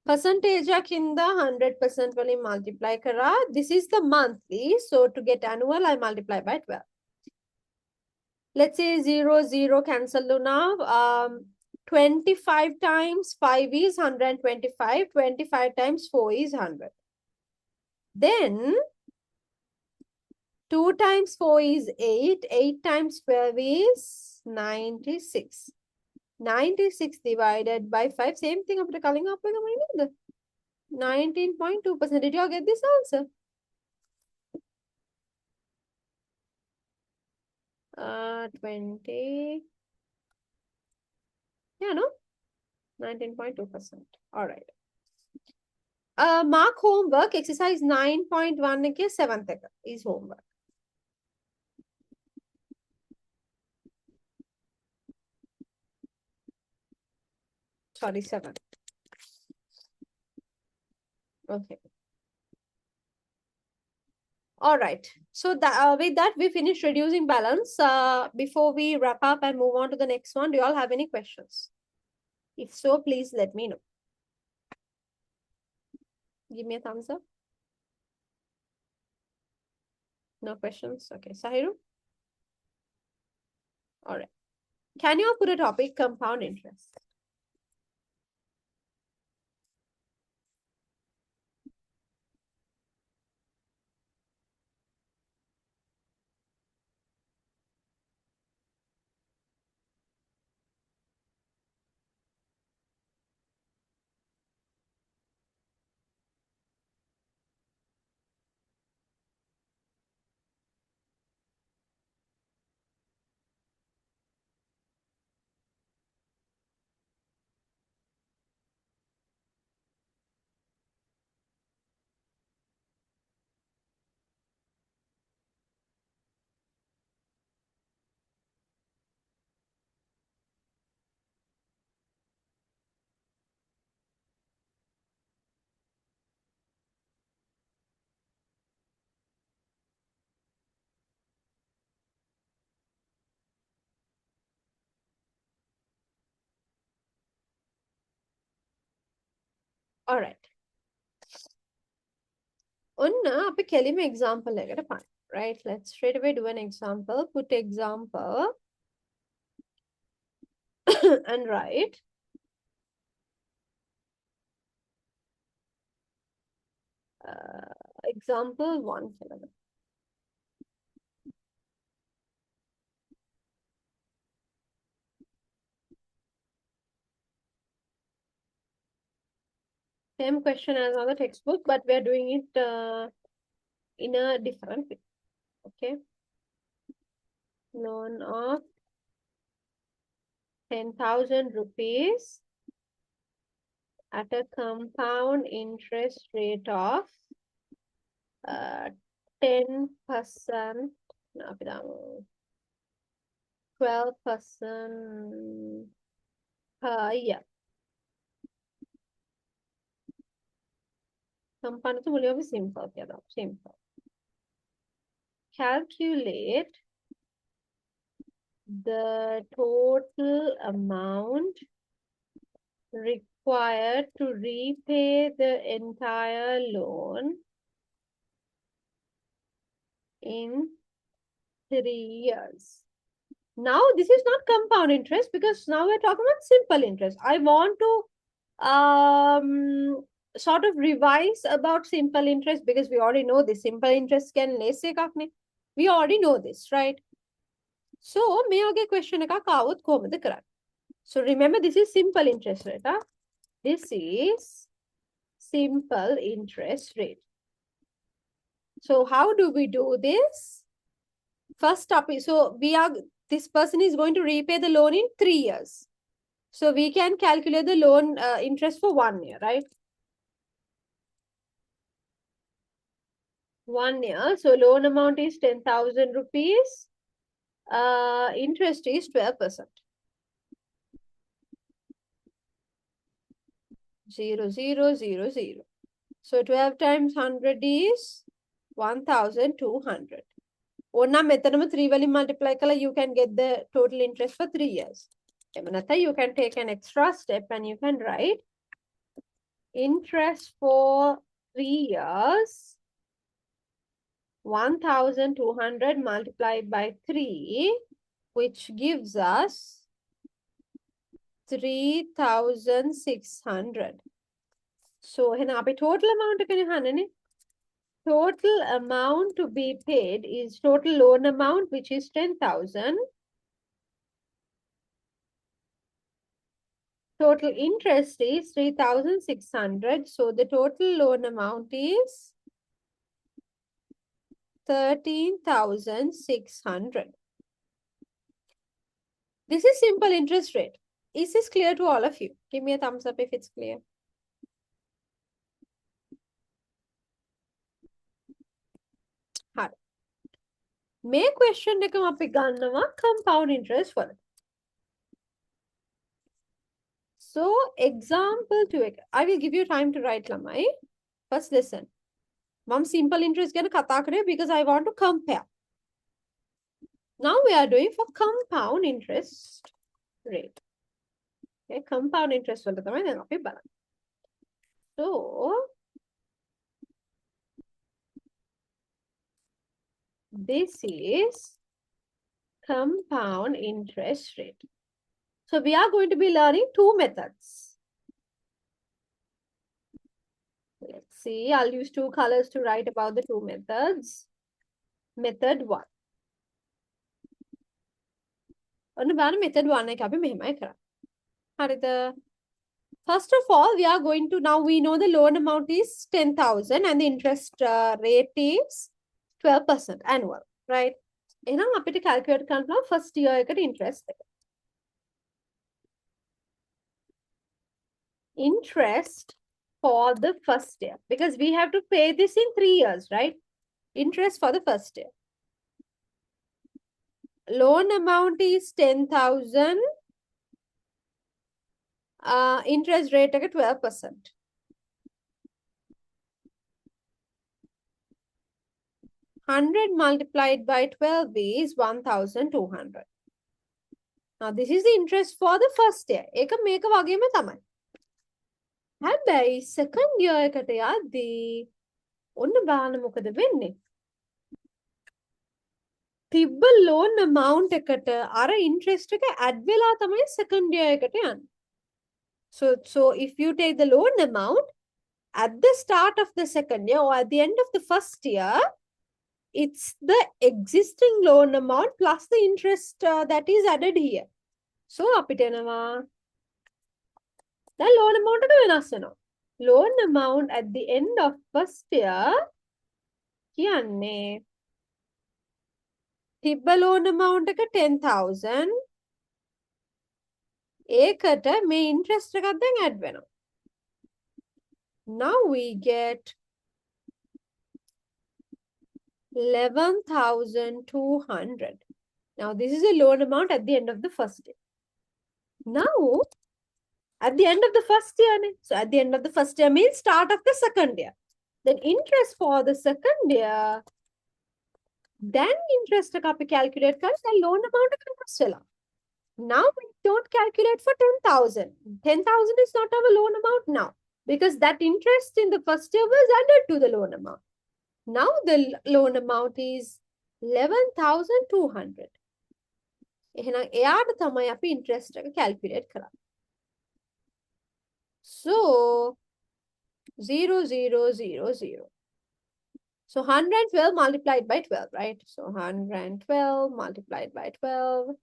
Percentage in the 100% will multiply kara. This is the monthly. So to get annual, I multiply by 12. Let's say 0, 0 cancel now. 25 times 5 is 125. 25 times 4 is 100. Then 2 times 4 is 8. 8 times 12 is 96. 96 divided by 5. Same thing after calling up. 19.2%. Did you all get this answer? 20. Yeah, no? 19.2%. All right. Mark homework. Exercise 9.1 ke 7th is homework. Sorry, 7. Okay. All right. So that, with that, we finish reducing balance. Before we wrap up and move on to the next one, do you all have any questions? If so, please let me know. Give me a thumbs up. No questions? Okay. Sahiru? All right. Can you put a topic, compound interest? All right. Unna, අපි කෙලිම example එකකට පාන. Right? Let's straight away do an example. Put example and write. Example 1. Same question as on the textbook, but we are doing it in a different way. Okay. Loan of 10,000 rupees at a compound interest rate of 10%, 12% per year. Compound itu boleh lebih simple kira, simple. Calculate the total amount required to repay the entire loan in 3 years. Now, this is not compound interest because now we're talking about simple interest. I want to sort of revise about simple interest because we already know this. Simple interest can less එකක්නේ. We already know this, right? So, මේ වගේ question එකක් ආවොත් කොහොමද කරන්නේ? So, remember this is simple interest rate. Huh? This is simple interest rate. So, how do we do this? First topic. So, this person is going to repay the loan in 3 years. So, we can calculate the loan interest for 1 year, right? 1 year. So, loan amount is 10,000 rupees. Interest is 12%. 0, 0, 0, 0. So, 12 times 100 is 1,200. Or now, 3 value multiply, you can get the total interest for 3 years. You can take an extra step and you can write interest for 3 years, 1,200 multiplied by 3, which gives us 3,600. So, total amount total amount to be paid is total loan amount, which is 10,000. Total interest is 3,600. So, the total loan amount is 13,600. This is simple interest rate. Is this clear to all of you? Give me a thumbs up if it's clear. May question එකම අපි ගන්නවා compound interest වල. So, example 2. I will give you time to write, lamai. First listen. Mom simple interest gonna kata kare because I want to compare. Now we are doing for compound interest rate. Okay, compound interest වලට තමයි දැන් අපි බලන්නේ. So, this is compound interest rate. So we are going to be learning two methods. Let's see, I'll use two colors to write about the two methods. Method 1. ඔන්න බලන්න method 1 එක අපි මෙහෙමයි කරන්නේ. හරිද? First of all, we are going to, now we know the loan amount is 10,000 and the interest rate is 12% annual, right? එහෙනම් අපිට calculate කරන්න first year එකට interest එක. Interest for the first year, because we have to pay this in 3 years, right? Interest for the first year. Loan amount is 10,000. Interest rate එක 12%. 100 multiplied by 12 is 1,200. Now this is the interest for the first year. ඒක මේක වගේම තමයි. හැබැයි second year එකට යද්දී ඔන්න බලන්න මොකද වෙන්නේ? තිබ්බ loan amount එකට අර interest එක add වෙලා තමයි second year එකට යන්නේ. So if you take the loan amount at the start of the second year or at the end of the first year, it's the existing loan amount plus the interest that is added here. So අපිට එනවා දැන් loan amount එක වෙනස් වෙනවා. Loan amount at the end of first year කියන්නේ තිබ්බ loan amount එක 10,000 ඒකට මේ interest එකක් දැන් add වෙනවා. Now we get 11,200. Now this is a loan amount at the end of the first year. Now at the end of the first year, so at the end of the first year means start of the second year. Then interest for the second year, then interest එක අපි calculate කරලා දැන් loan amount එක වෙනස් වෙලා. Now we don't calculate for 10,000. 10,000 is not our loan amount now because that interest in the first year was added to the loan amount. Now the loan amount is 11,200. එහෙනම් එයාට තමයි අපි interest එක calculate කරන්නේ. So 0, 0, 0, 0. So 112 multiplied by 12, right? So 112 multiplied by 12.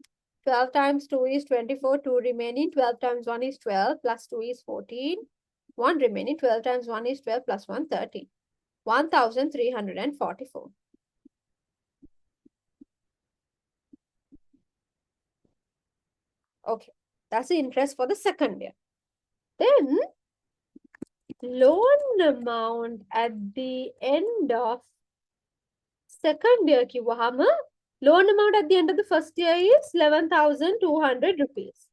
12 times 2 is 24, 2 remaining. 12 times 1 is 12, plus 2 is 14. 1 remaining. 12 times 1 is 12, plus 1, 13. 1,344. Okay, that's the interest for the second year. Then, loan amount at the end of second year කිව්වහම loan amount at the end of the first year is 11,200 rupees.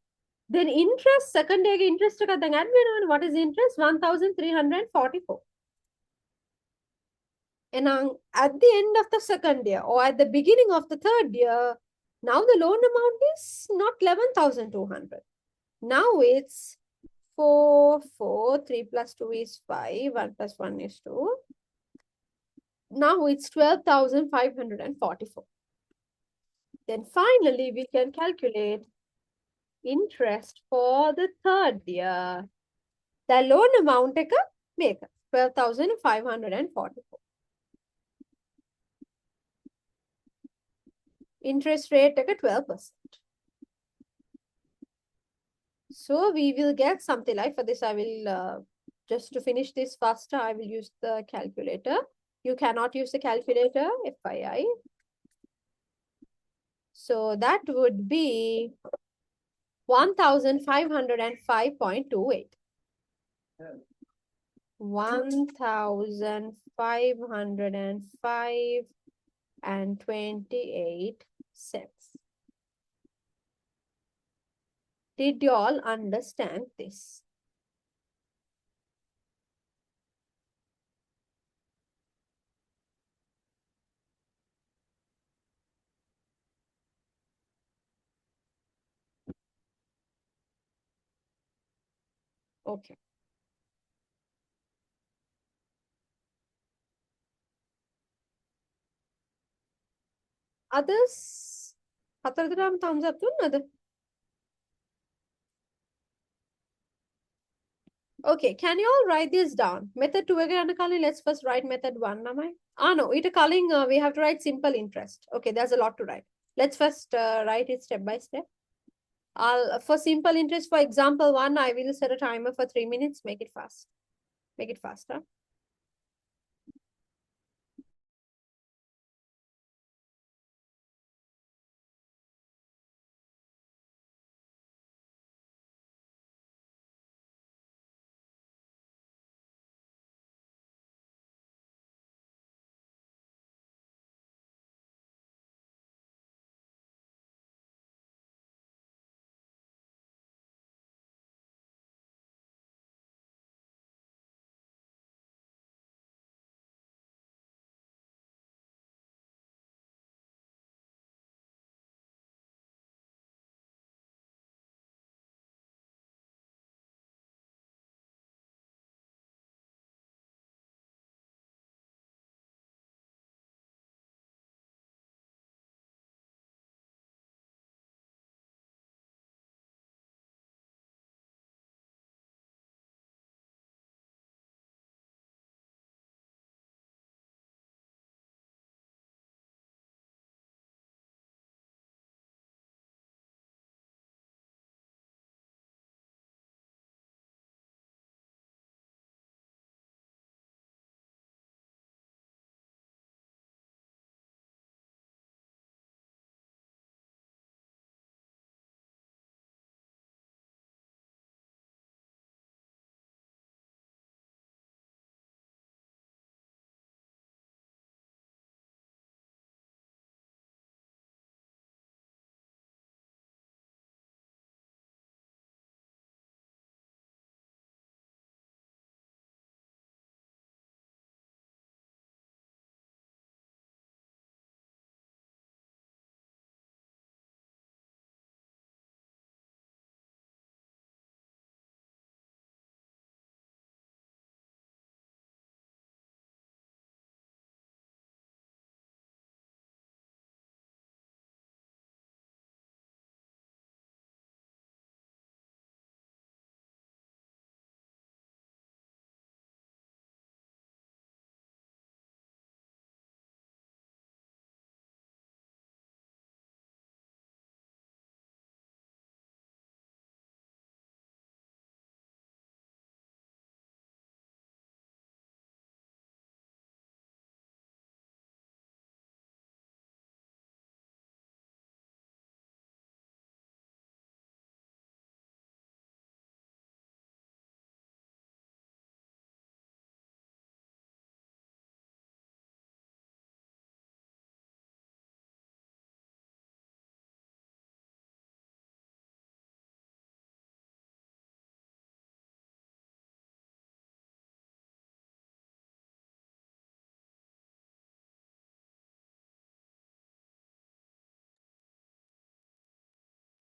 Then interest, second year interest එකක් දැන් add වෙනවනේ. What is the interest? 1,344. And at the end of the second year or at the beginning of the third year, now the loan amount is not 11,200. Now it's 4, 4, 3 plus 2 is 5, 1 plus 1 is 2. Now it's 12,544. Then finally we can calculate interest for the third year. The loan amount එක මේක 12,544. Interest rate එක 12%. So we will get something like, for this I will, just to finish this faster, I will use the calculator. You cannot use the calculator, FYI. So that would be 1,505.28. 1,505.28 cents. Did you all understand this? Okay. Others? Hatardram thumbs up to. Okay, can you all write this down? Method 2 again, let's first write method 1. Namai. No, it calling we have to write simple interest. Okay, there's a lot to write. Let's first write it step by step. For simple interest, for example 1, I will set a timer for 3 minutes. Make it fast. Make it faster.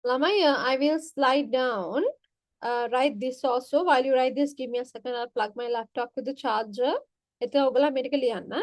Lamai, I will slide down. Write this also. While you write this, give me a second. I'll plug my laptop to the charger. It's a medically anna.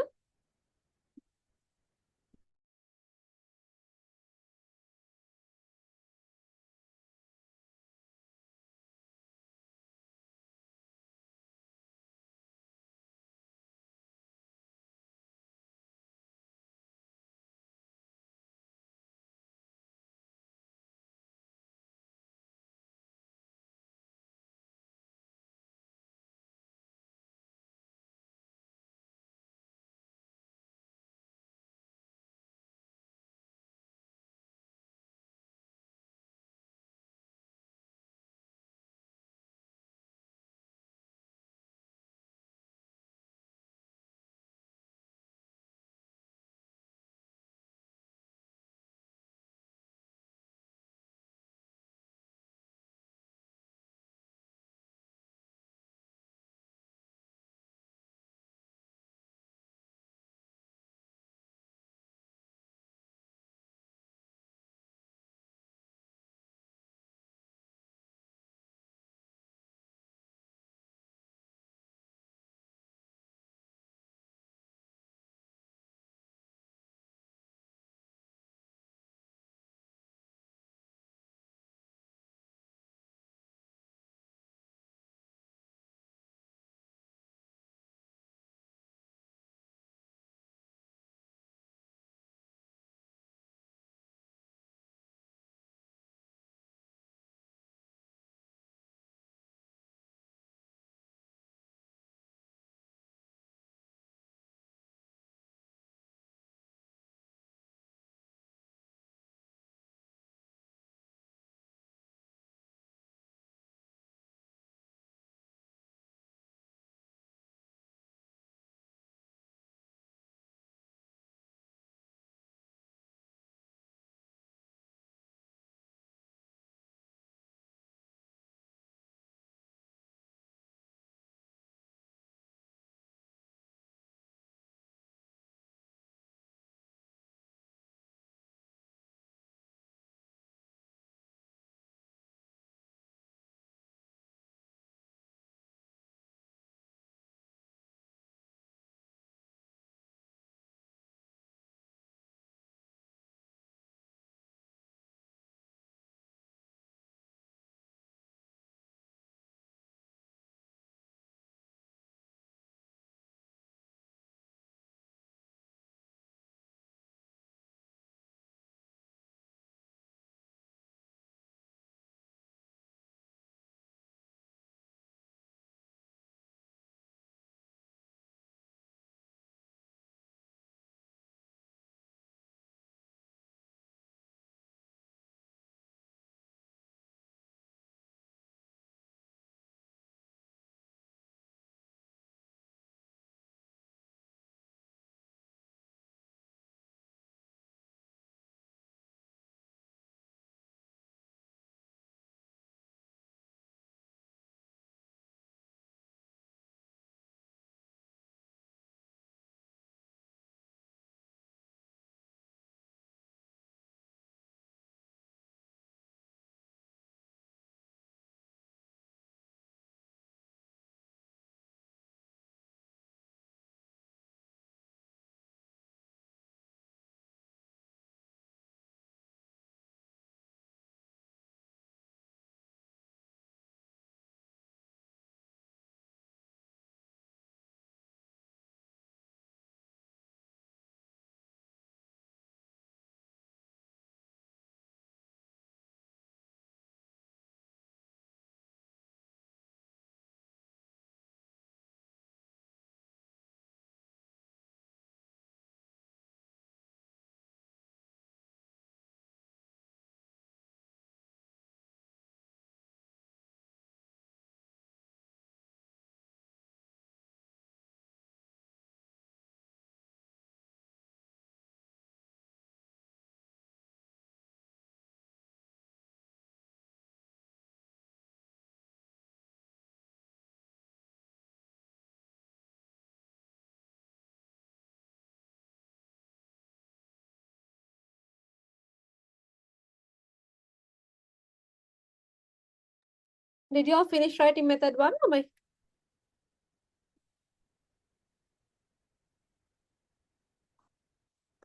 Did you all finish writing method 1? Or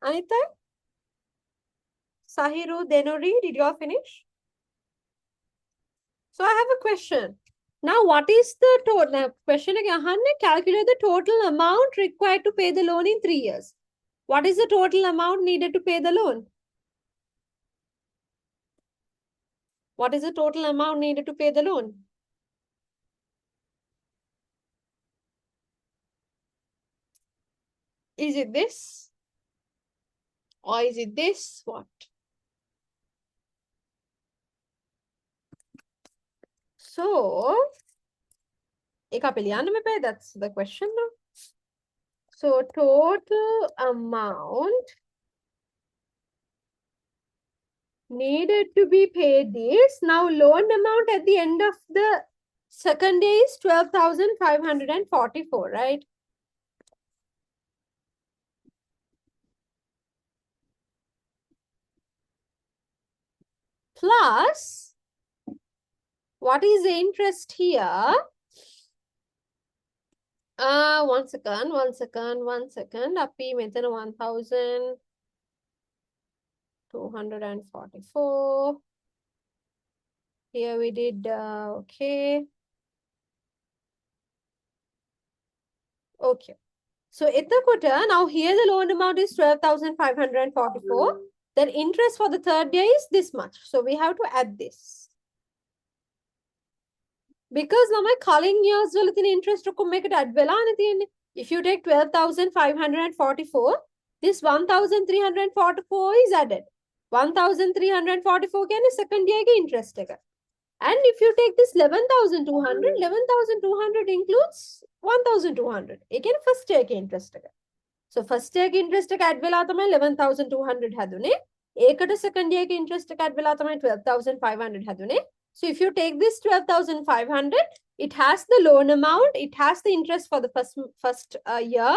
Anita? Sahiru, Denuri, did you all finish? So I have a question. Now, what is the total question again? Calculate the total amount required to pay the loan in 3 years. What is the total amount needed to pay the loan? What is the total amount needed to pay the loan? Is it this? Or is it this? What? So, that's the question now. So, total amount needed to be paid is, now loan amount at the end of the second day is 12,544, right? Plus, what is the interest here? One second. Appy method 1,244. Here we did, okay. Okay. So, now here the loan amount is 12,544. Then interest for the third day is this much. So, we have to add this. Because now my calling years will interest to make it add vela. If you take 12,544, this 1,344 is added. 1,344 can is second year interest. And if you take this 11,200, 11,200 includes 1,200. Again, first year interest. So first year interest add vela 11,200 hadune. Ekata second year interest add vela 12,500 hadune. So if you take this 12,500, it has the loan amount, it has the interest for the first year.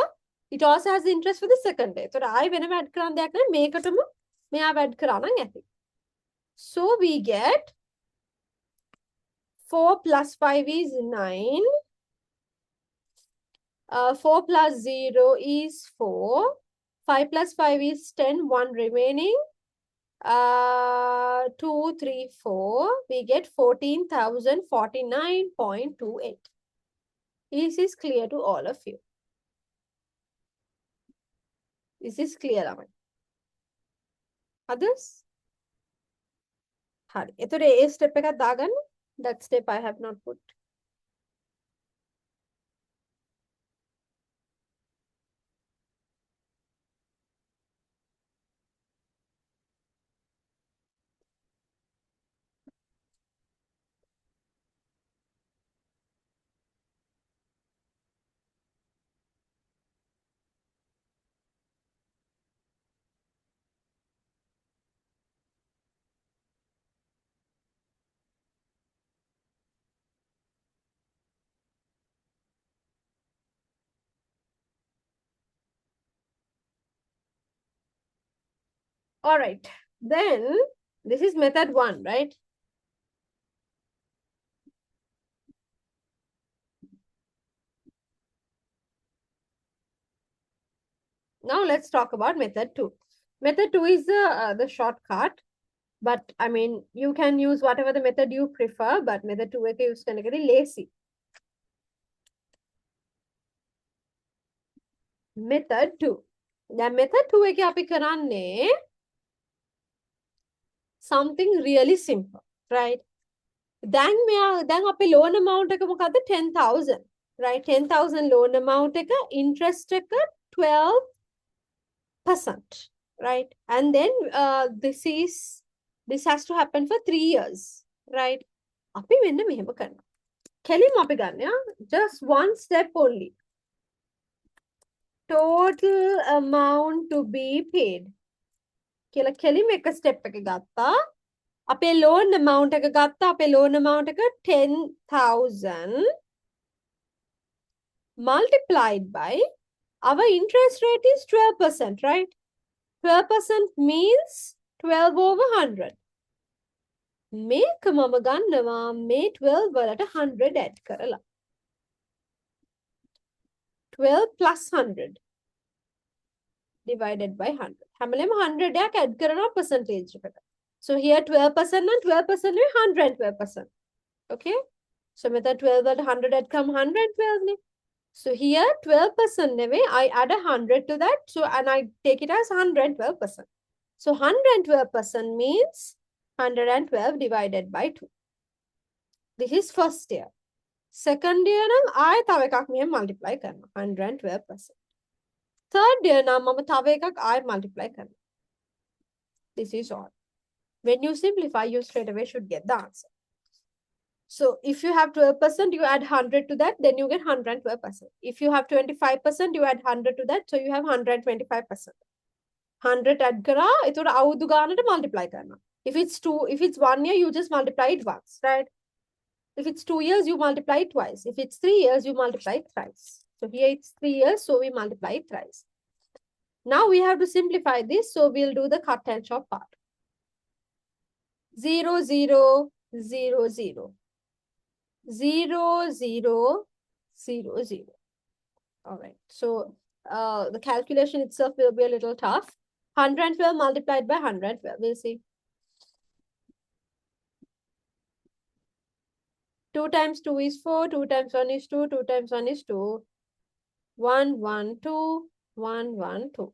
It also has the interest for the second day. So I when I add karan dekna mekatama me add karana ngati. So we get 4 plus 5 is 9. 4 plus 0 is 4. 5 plus 5 is 10. 1 remaining. 2, 3, 4. We get 14,049.28. Is this clear to all of you? Is this clear, Aman? Others? Hari. Ito A step ka dagan. That step I have not put. All right. Then this is method 1, right? Now let's talk about method 2. Method 2 is the shortcut. But I mean, you can use whatever the method you prefer, but method 2 එක use කරන එකදී lazy. Method 2. දැන් method 2 එකේ අපි කරන්නේ something really simple, right? දැන් අපේ loan amount එක මොකද්ද 10,000, right? 10,000 loan amount එක interest එක 12%, right? And then this has to happen for 3 years, right? අපි මෙන්න මෙහෙම කරනවා. කෙලින්ම අපි ගන්න just one step only. Total amount to be paid. කියලා කෙලින්ම එක step එක ගත්තා. අපේ loan amount එක ගත්තා. අපේ loan amount එක 10,000 multiplied by our interest rate is 12%, right? 12% means 12 over 100. මේක මම ගන්නවා මේ 12 වලට 100 add කරලා. 12 plus 100 divided by 100. හැමලෙම 100 යක් add කරනවා percentage එකට. So here 12% and 12% නෙවෙයි 112%. Okay? So මෙතන 12 වලට 100 add කරාම 112 නේ. So here 12% නෙවෙයි I add 100 to that. So and I take it as 112%. So 112% means 112 divided by 2. This is first year. Second year නම් ආයෙ තව එකක් මෙහෙම multiply කරනවා 112%. Third year නම් මම තව එකක් ආයෙ multiply කරනවා. This is all. When you simplify, you straight away should get the answer. So if you have 12%, you add 100 to that, then you get 112%. If you have 25%, you add 100 to that, so you have 125%. 100 add kara, ito අවුරුදු ගානට multiply කරනවා. If it's 1 year, you just multiply it once, right? If it's 2 years, you multiply it twice. If it's 3 years, you multiply it thrice. So here it's 3 years, so we multiply it thrice. Now we have to simplify this, so we'll do the cut and chop part. 0, 0, 0, 0. 0, 0, 0, 0. All right. So the calculation itself will be a little tough. 112 multiplied by 112. We'll see. 2 times 2 is 4. 2 times 1 is 2. 2 times 1 is 2. 1, 1, 2. 1, 1, 2.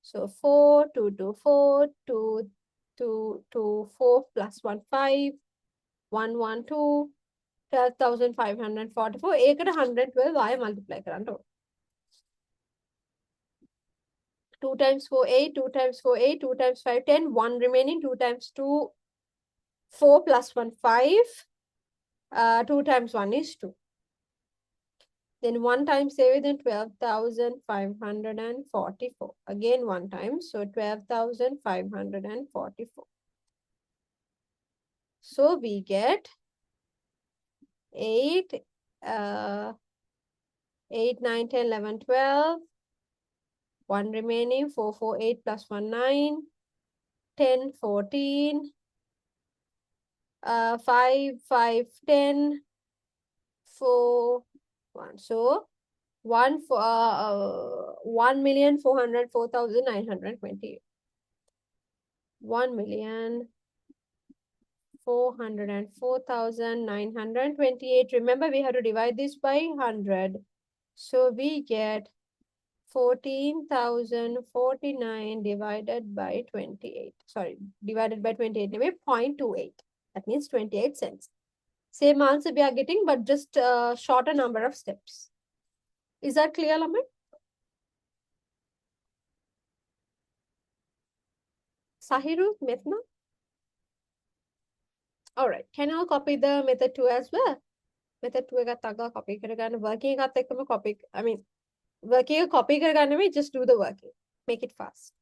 So 4, 2, 2, 4. 2, 2, 2, 4 plus 1, 5. 1, 1, 2. 12,544. ඒකට 112 ආයෙ multiply කරන්න ඕන. 2 times 4, 8. 2 times 4, 8. 2 times 5, 10. 1 remaining. 2 times 2, 4 plus 1, 5. 2 times 1 is 2. Then 1 times 7, then 12,544. Again 1 time. So 12,544. So we get 8, 8, 9, 10, 11, 12. 1 remaining. 4, 4, 8 plus 1, 9. 10, 14. 5, 5, 10. 4, 1. So 1,404,928. 1,404,928. Remember, we have to divide this by 100. So we get 14,049 divided by 28. Sorry, divided by 28, 0.28. That means 28 cents. Same answer we are getting, but just a shorter number of steps. Is that clear, Laman? Sahiru, Methna? All right. Can I copy the method 2 as well? Method 2 එක තගා copy කරගන්න working එකත් එක්කම copy. I mean, working එක copy කරගන්න නෙවෙයි, just do the working. Make it fast.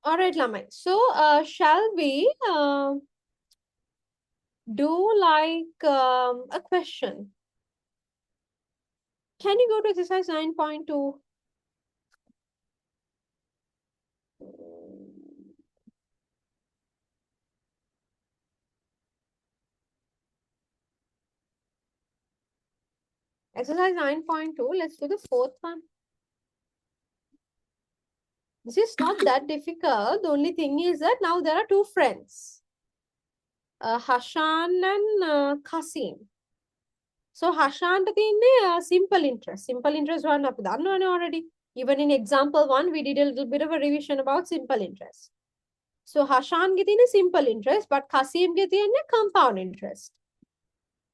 All right, Lamai. So, shall we do like a question? Can you go to exercise 9.2? Exercise 9.2. Let's do the fourth one. This is not that difficult. The only thing is that now there are two friends, Hashan and Qasim. So Hashan is simple interest. Simple interest one up done already. Even in example one, we did a little bit of a revision about simple interest. So Hashan is simple interest, but Qasim is compound interest.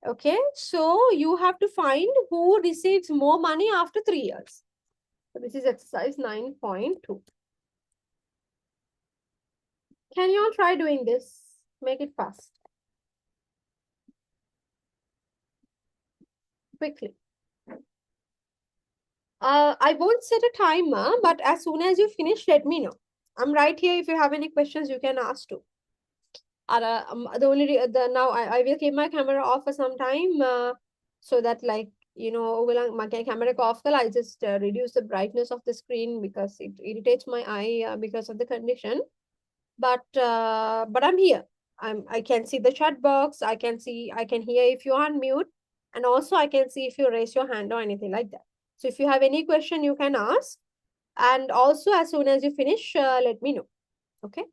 Okay, so you have to find who receives more money after 3 years. So this is exercise 9.2. Can you all try doing this? Make it fast. Quickly. I won't set a timer, but as soon as you finish, let me know. I'm right here. If you have any questions, you can ask too. The only now I will keep my camera off for some time so that like will my camera off I just reduce the brightness of the screen because it irritates my eye because of the condition. But I'm here. I can see the chat box. I can hear if you unmute, and also I can see if you raise your hand or anything like that. So if you have any question, you can ask. And also as soon as you finish, let me know. Okay.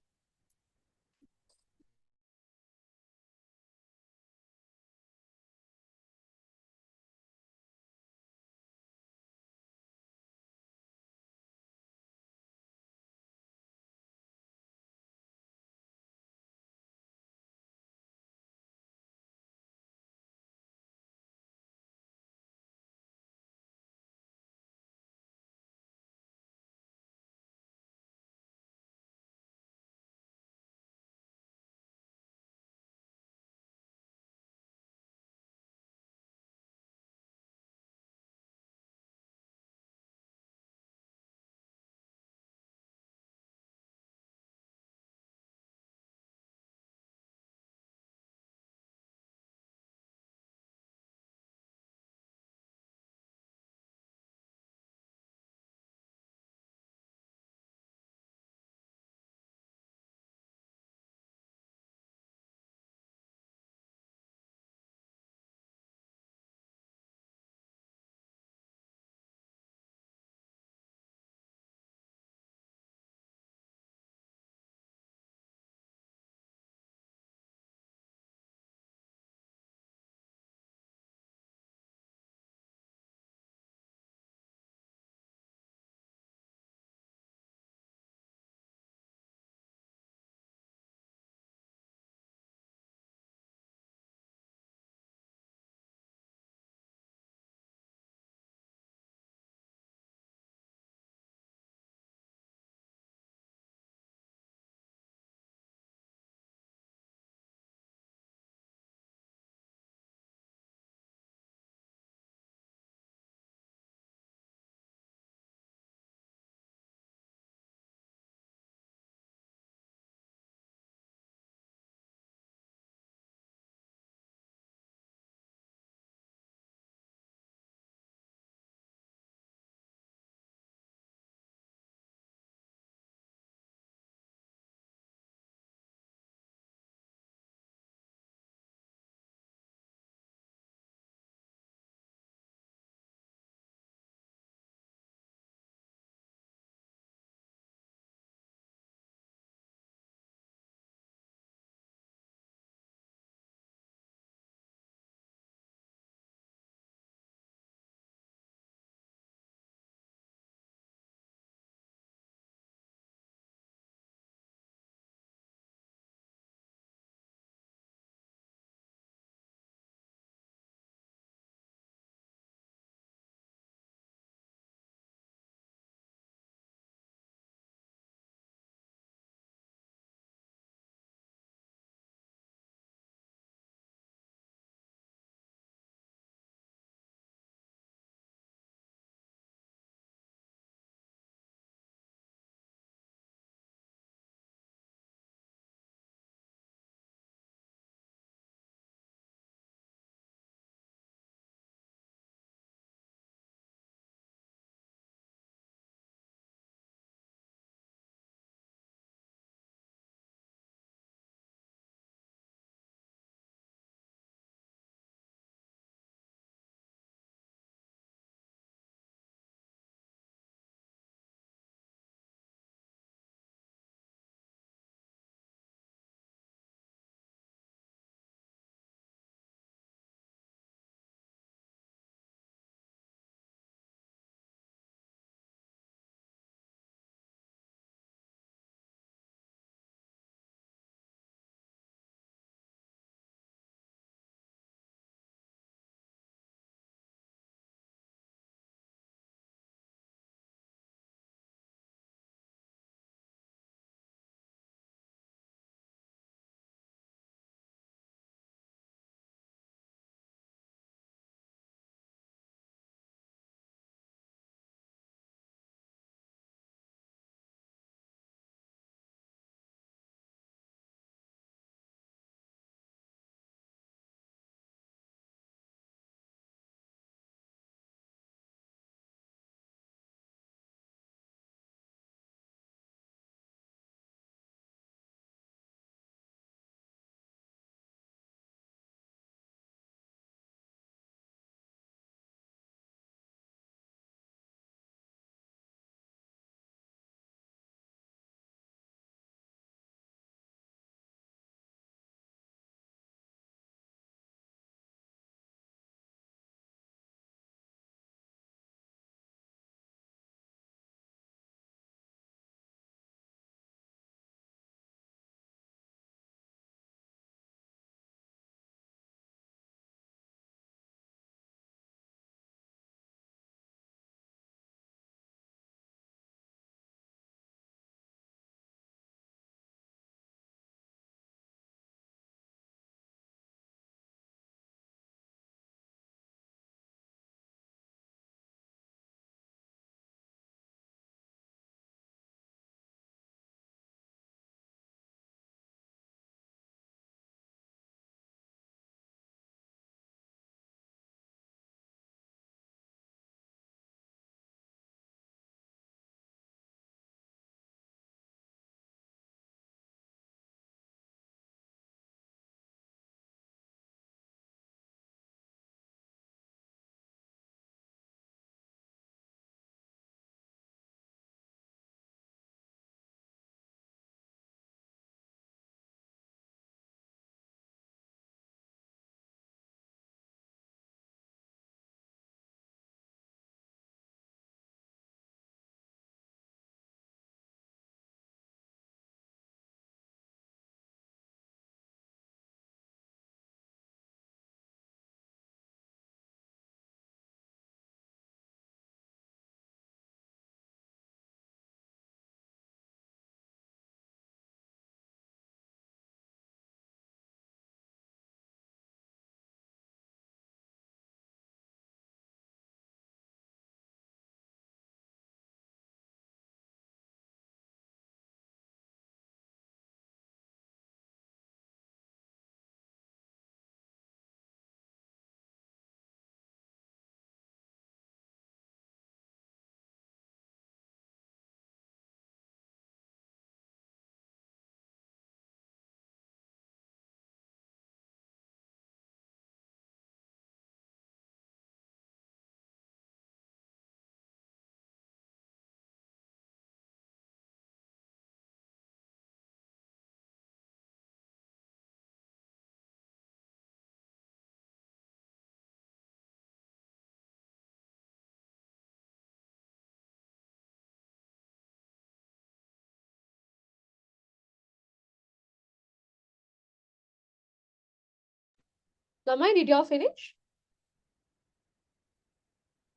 Lamai, did y'all finish?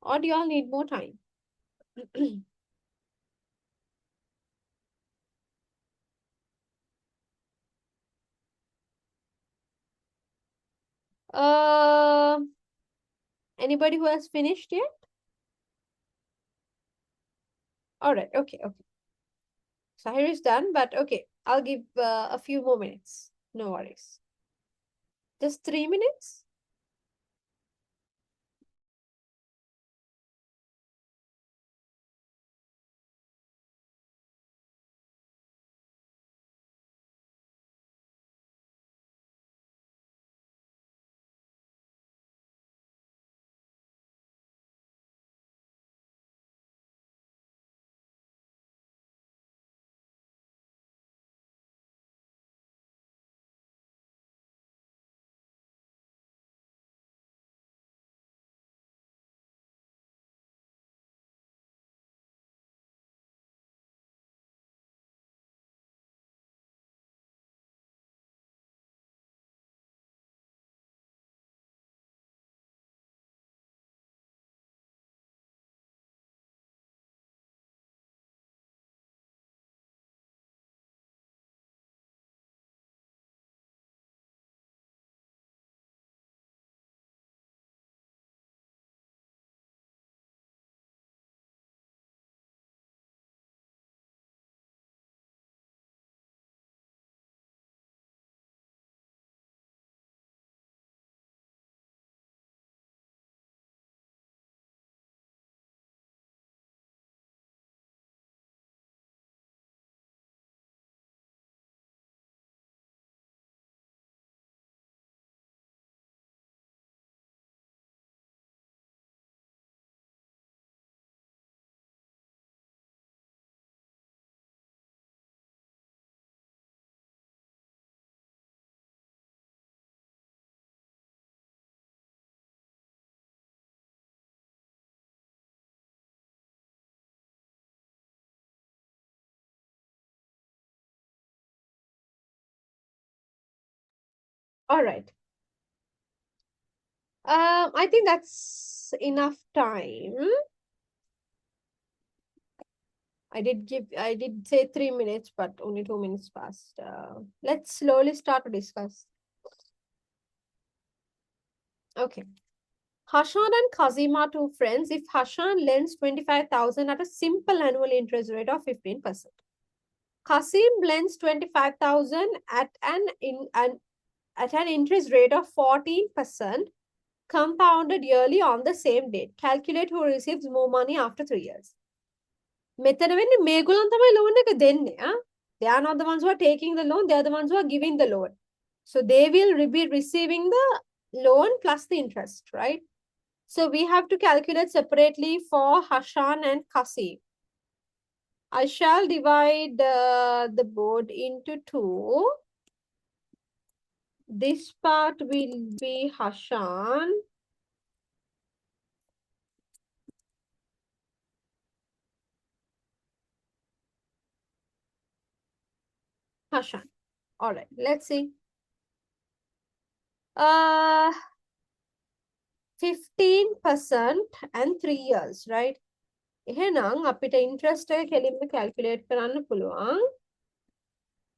Or do y'all need more time? uh, Anybody who has finished yet? All right, okay, okay. Sahir is done, but okay, I'll give a few more minutes. No worries. Just 3 minutes? All right. I think that's enough time. I did say 3 minutes, but only 2 minutes passed. Let's slowly start to discuss. Okay. Hashan and Kazim are two friends. If Hashan lends 25,000 at a simple annual interest rate of 15%, Kasim lends 25,000 at an interest rate of 14% compounded yearly on the same date. Calculate who receives more money after 3 years. මෙතන වෙන්නේ මේගොල්ලන් තමයි loan එක දෙන්නේ. They are not the ones who are taking the loan, they are the ones who are giving the loan. So they will be receiving the loan plus the interest, right? So we have to calculate separately for Hashan and Kasi. I shall divide the board into two. This part will be Hashan. Hashan. All right, let's see. 15% and 3 years, right? එහෙනම් අපිට interest එක කෙලින්ම calculate කරන්න පුළුවන්.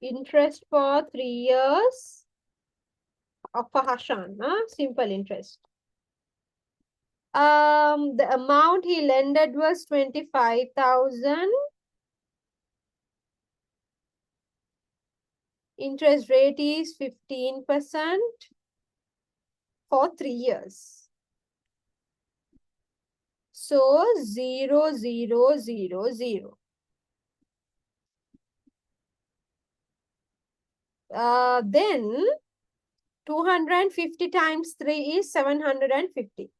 Interest for 3 years of Hashan, simple interest. The amount he lended was 25,000. Interest rate is 15% for 3 years. So 0, 0, 0, 0. Then 250 times 3 is 750.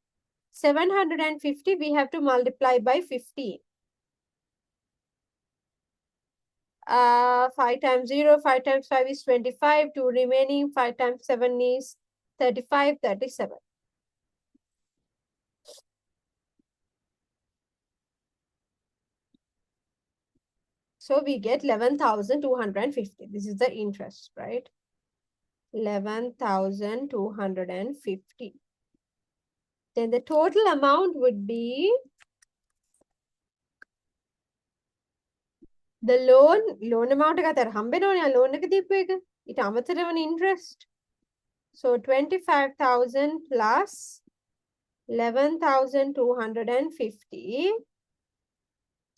750 we have to multiply by 15. 5 times 0, 5 times 5 is 25. 2 remaining, 5 times 7 is 35, 37. So we get 11,250. This is the interest, right? 11,250. Then the total amount would be the loan amount එක අතර හම්බෙනවනේ loan එක දීපු එක. ඊට අමතරවනේ interest. So 25,000 plus 11,250.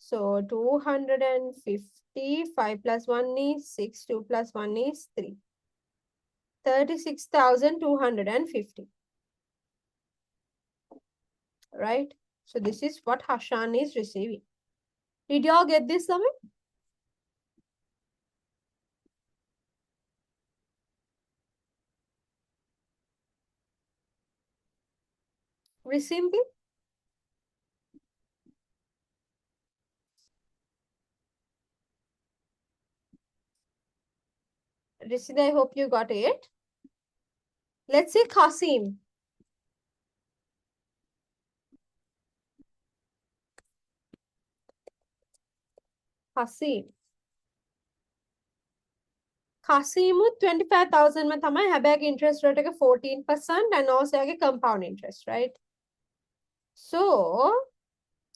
So 250, 5 plus 1 is 6, 2 plus 1 is 3. 36,250. Right? So this is what Hashan is receiving. Did y'all get this somewhere? Very simple. Rishida, I hope you got it. Let's say Qasim. Qasim. Qasim 25,000 में තමයි හැබැයි interest rate එක 14% and also එයාගේ compound interest, right? So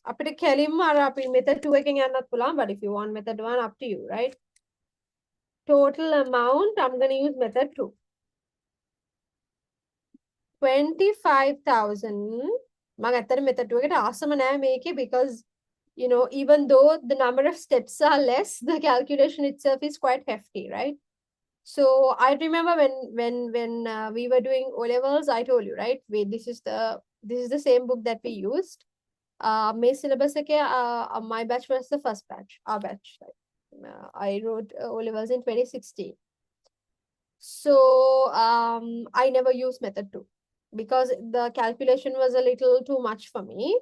අපිට කෙලින්ම අර අපි method 2 එකෙන් යන්නත් පුළුවන්, but if you want method 1, up to you, right? Total amount, I'm going to use method 2. 25,000. මම ඇත්තට method 2 එකට ආසම නෑ මේකේ because you know, even though the number of steps are less, the calculation itself is quite hefty, right? So I remember when we were doing O levels, I told you, right? This is the same book that we used. May syllabus ke my batch was the first batch, our batch. Right? I wrote O levels in 2016. So I never used method 2 because the calculation was a little too much for me.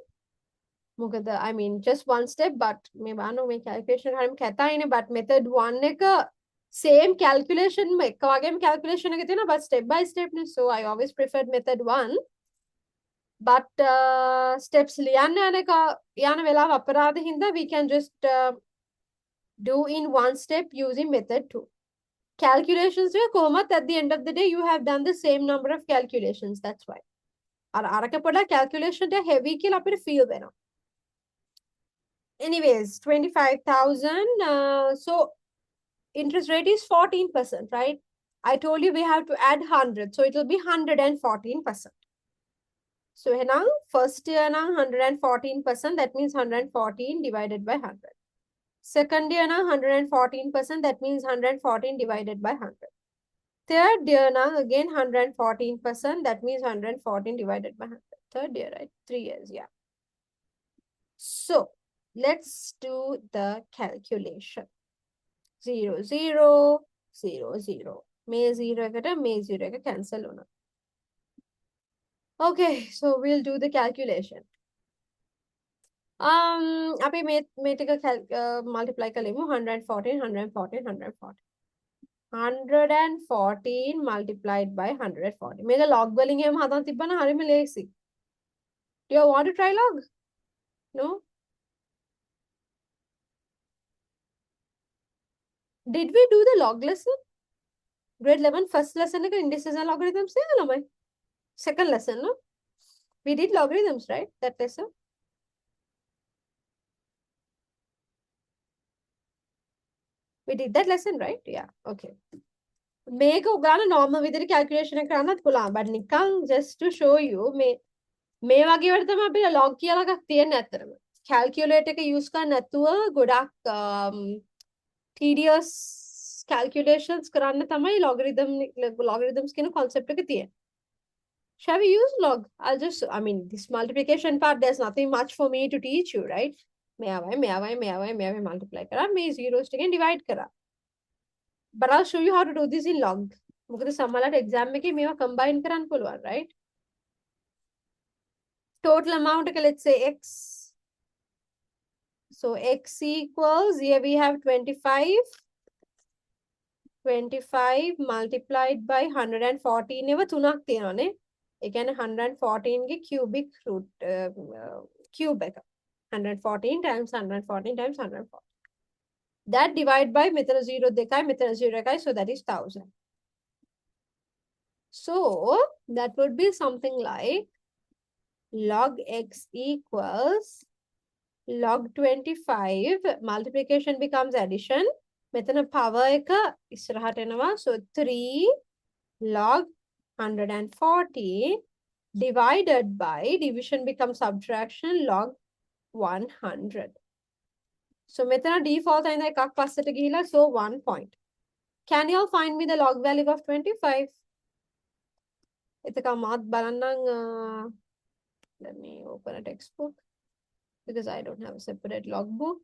I mean, just one step, but මේ බලන්න මේ calculation හරියම කැතයිනේ, but method 1 එක same calculation එක වගේම calculation එක තියෙනවා, but step by step නේ. So I always preferred method 1. But steps ලියන්න යන වෙලාව අපරාධ හින්දා we can just do in one step using method 2. Calculations එක කොහොමත් at the end of the day you have done the same number of calculations. That's why. අරක පොඩ්ඩක් calculation එක heavy කියලා අපිට feel වෙනවා. Anyways, 25,000. So interest rate is 14%, right? I told you we have to add 100. So it will be 114%. So now first year now 114%. That means 114 divided by 100. Second year now 114%. That means 114 divided by 100. Third year now again 114%. That means 114 divided by 100. Third year, right? 3 years, yeah. So let's do the calculation. 0, 0, 0, 0. May 0 එකට may 0 එක cancel වුණා. Okay, so we'll do the calculation. අපි මේ ටික multiply කරමු. 114, 114, 114. 114 multiplied by 140. මේක log වලින් එහෙම හදන්න තිබ්බනම් හරියම ලේසි. Do you want to try log? No? Did we do the log lesson? Grade 11 first lesson එක indices and logarithms නේද ළමයි? Second lesson, no? We did logarithms, right? That lesson? We did that lesson, right? Yeah, okay. මේක උගාන normal විදිහට calculation එක කරන්නත් පුළුවන්. But නිකන් just to show you මේ වගේ වලට තමයි අපිට log කියලා එකක් තියෙන්නේ ඇත්තටම. Calculator එක use කරන්න නැතුව ගොඩක් tedious calculations කරන්න තමයි logarithms කියන concept එක තියෙන්නේ. Shall we use log? I mean, this multiplication part, there's nothing much for me to teach you, right? මෙයාවයි multiply කරා, මේ zeros ටිකෙන් divide කරා. But I'll show you how to do this in log. මොකද සමහරවිට exam එකේ මේවා combine කරන්න පුළුවන්, right? Total amount එක, let's say x. So x equals, here we have 25. 25 multiplied by 114 ඒව තුනක් තියෙනවානේ. ඒ කියන්නේ 114 ගේ cubic root cube එක. 114 times 114 times 114. That divide by මෙතන 0 දෙකයි මෙතන 0 එකයි, so that is 1000. So that would be something like log x equals log 25. Multiplication becomes addition. Metana power eka ඉස්සරහට එනවා. So 3 log 140 divided by division becomes subtraction log 100. So මෙතන default අයින්ද එකක් පස්සට ගිහිලා so 1 point. Can you all find me the log value of 25? එතක මාත් බලන්නම් let me open a textbook because I don't have a separate logbook.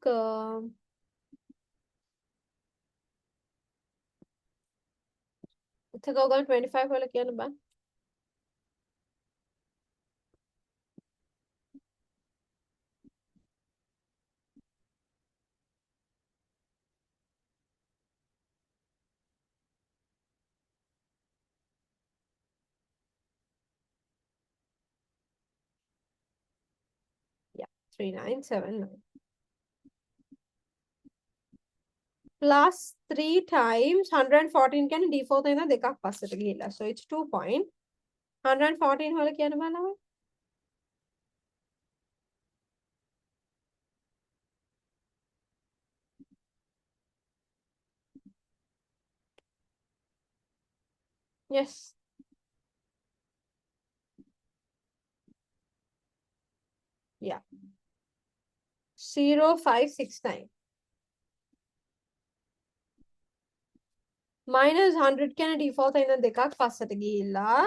එතක ඔයගොල්ලෝ 25 වල කියන්න බෑ. Yeah, 3979. Plus 3 times 114 can default in the දෙකක් පස්සට ගිහිල්ලා. So it's 2 point. 114 වල කියන්න බලන්න. Yes. Yeah. 0569. Minus 100 can default in the දෙකක් පස්සට ගිහිල්ලා.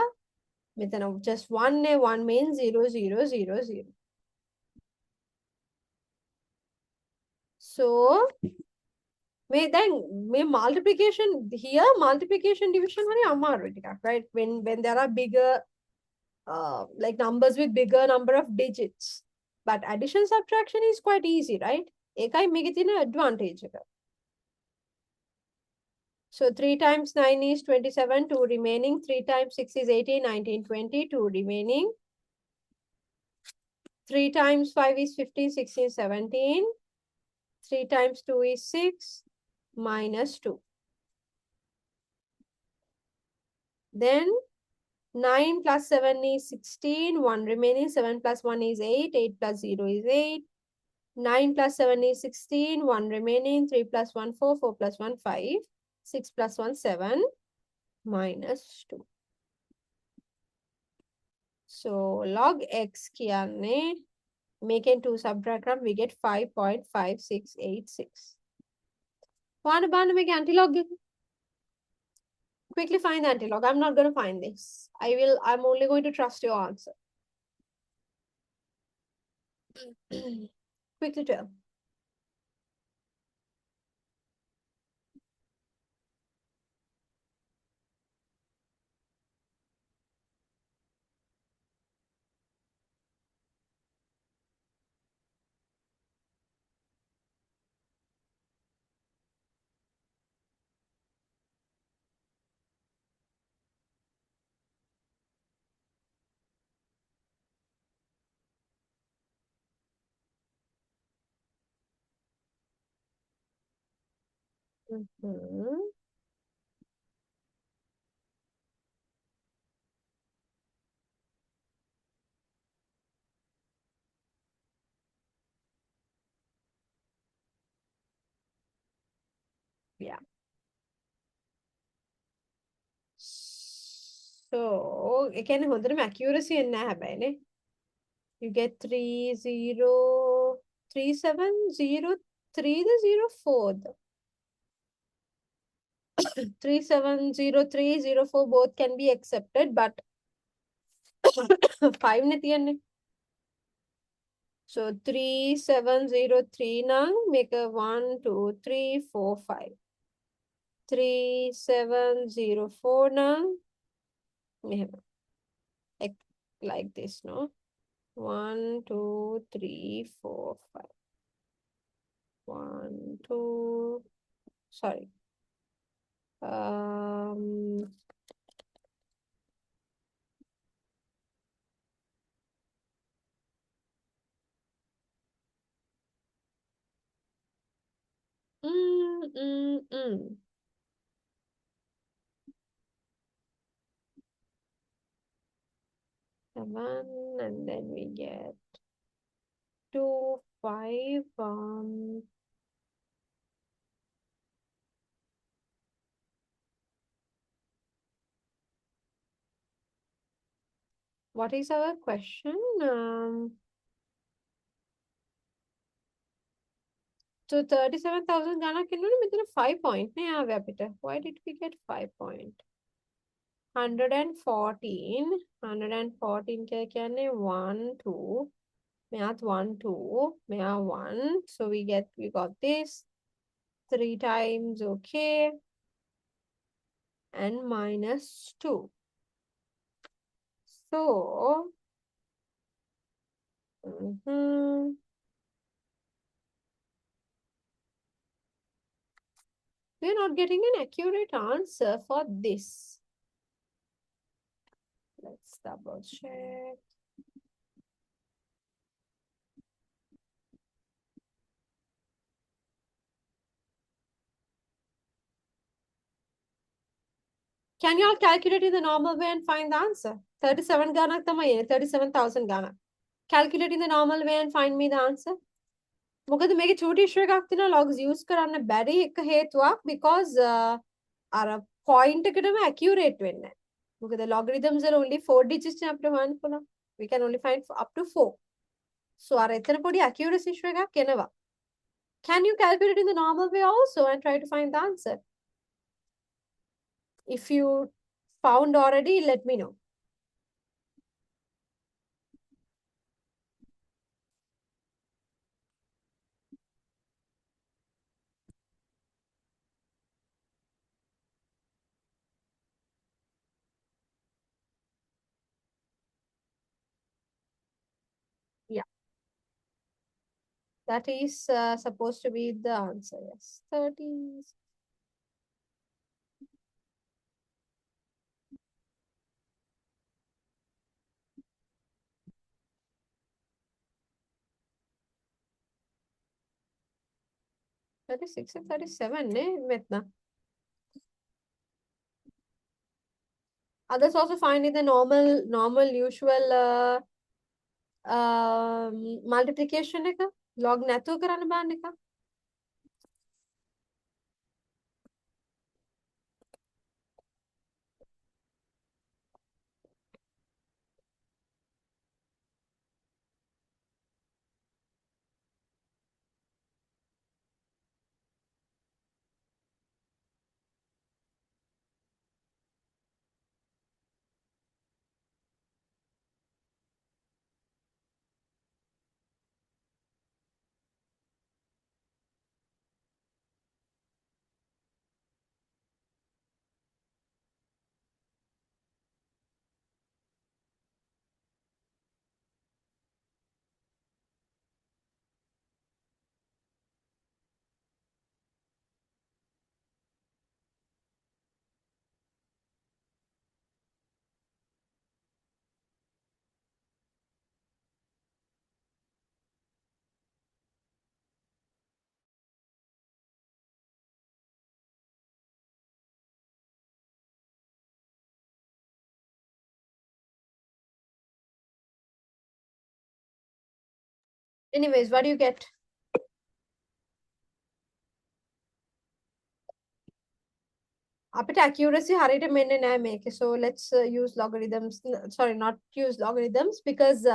මෙතන just 1 means 0000. So may multiplication here, multiplication division hari අමාරුයි ටිකක්, right? When there are bigger like numbers with bigger number of digits. But addition subtraction is quite easy, right? ඒකයි මේකේ තියෙන advantage එක. So 3 times 9 is 27, 2 remaining. 3 times 6 is 18, 19, 20, 2 remaining. 3 times 5 is 15, 16, 17. 3 times 2 is 6, minus 2. Then 9 plus 7 is 16, 1 remaining. 7 plus 1 is 8, 8 plus 0 is 8. 9 plus 7 is 16, 1 remaining. 3 plus 1, 4, 4 plus 1, 5. 6 plus 1, 7, minus 2. So log x කියන්නේ making 2 subtract from we get 5.5686. One band make antilog. Quickly find the antilog. I'm not going to find this. I'm only going to trust your answer. Quickly tell. Mm-hmm. Yeah. So, again, හොඳටම accuracy එන්නේ නැහැ හැබැයිනේ. You get 3703 370304 both can be accepted, but 5 ne තියන්නේ. So 3703 now make a 1, 2, 3, 4, 5. 3704 now. Like this, no? 1, 2, 3, 4, 5. 1, 2, sorry. Mm, mm, mm. and then we get 2, 5, what is our question? So 37,000 Ghana can only 5 point. Why did we get 5 point? 114. 114 can 1, 2. Math 1, 2. Math 1. So we got this 3 times, okay. And minus 2. So, we're not getting an accurate answer for this. Let's double check. Can you all calculate in the normal way and find the answer? 37 Ghana, 37,000 Ghana. Calculate in the normal way and find me the answer. මොකද මේකේ චූටි ඉෂුව එකක් තියෙනවා logs use කරන්න බැරි එක හේතුවක් because අර point එකටම accurate වෙන්නේ නැහැ. මොකද logarithms are only 4 digits නේ අපිට හොයන්න පුළුවන්. We can only find up to 4. So අර එතන පොඩි accuracy issue එකක් එනවා. Can you calculate in the normal way also and try to find the answer? If you found already, let me know. Yeah, that is supposed to be the answer. Yes, 30. 36 and 37 metna. Others also find in the normal usual multiplication එක log නැතුව කරන්න බෑන එක. Anyways, what do you get? අපිට accuracy හරියට මෙන්න නෑ මේකේ. So let's use logarithms. Sorry, not use logarithms because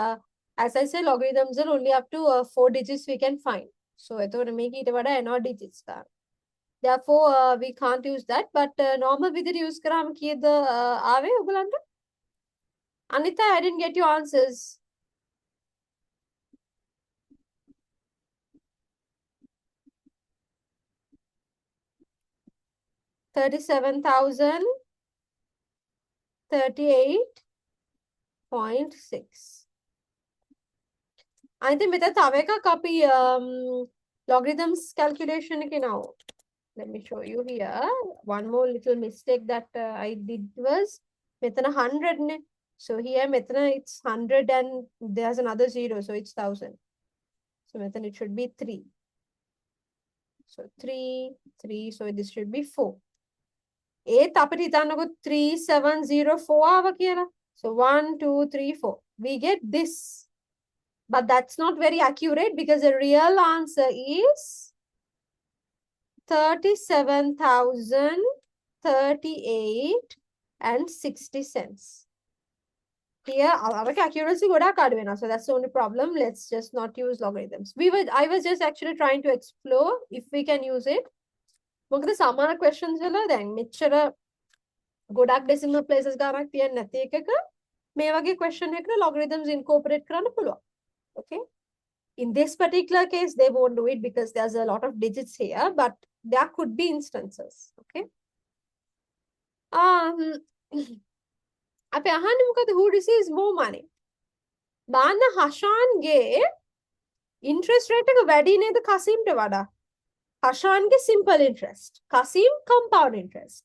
as I said, logarithms are only up to 4 digits we can find. So එතකොට මේක ඊට වඩා එනවා digits ගන්න. Therefore, we can't use that. But normal විදිහට use කරාම කීයද ආවේ ඔයගලන්ට? Anita, I didn't get your answers. $37,038.6. I think මෙතන තව එකක් අපි logarithms calculation එකේ now. Let me show you here. One more little mistake that I did was මෙතන 100 නේ. So here මෙතන it's 100 and there's another 0, so it's 1000. So මෙතන it should be 3. So 3, 3, so this should be 4. ඒත් අපිට හිතන්නකො 3704 ආව කියලා. So 1, 2, 3, 4. we get this. But that's not very accurate because the real answer is 37,038 and 60 cents. Here, our accuracy would have so that's the only problem. Let's just not use logarithms. I was just actually trying to explore if we can use it. මොකද සාමාන්‍ය questions වල දැන් මෙච්චර ගොඩක් decimal places ගානක් තියන්නේ නැති එකක මේ වගේ question එකකට logarithms incorporate කරන්න පුළුවන්. Okay? In this particular case, they won't do it because there's a lot of digits here, but there could be instances. Okay. අපි අහන්නේ මොකද who receives more money? බාන්න හෂාන්ගේ interest rate එක වැඩි නේද කසීම්ට වඩා? හෂාන්ගේ simple interest. කසීම් compound interest.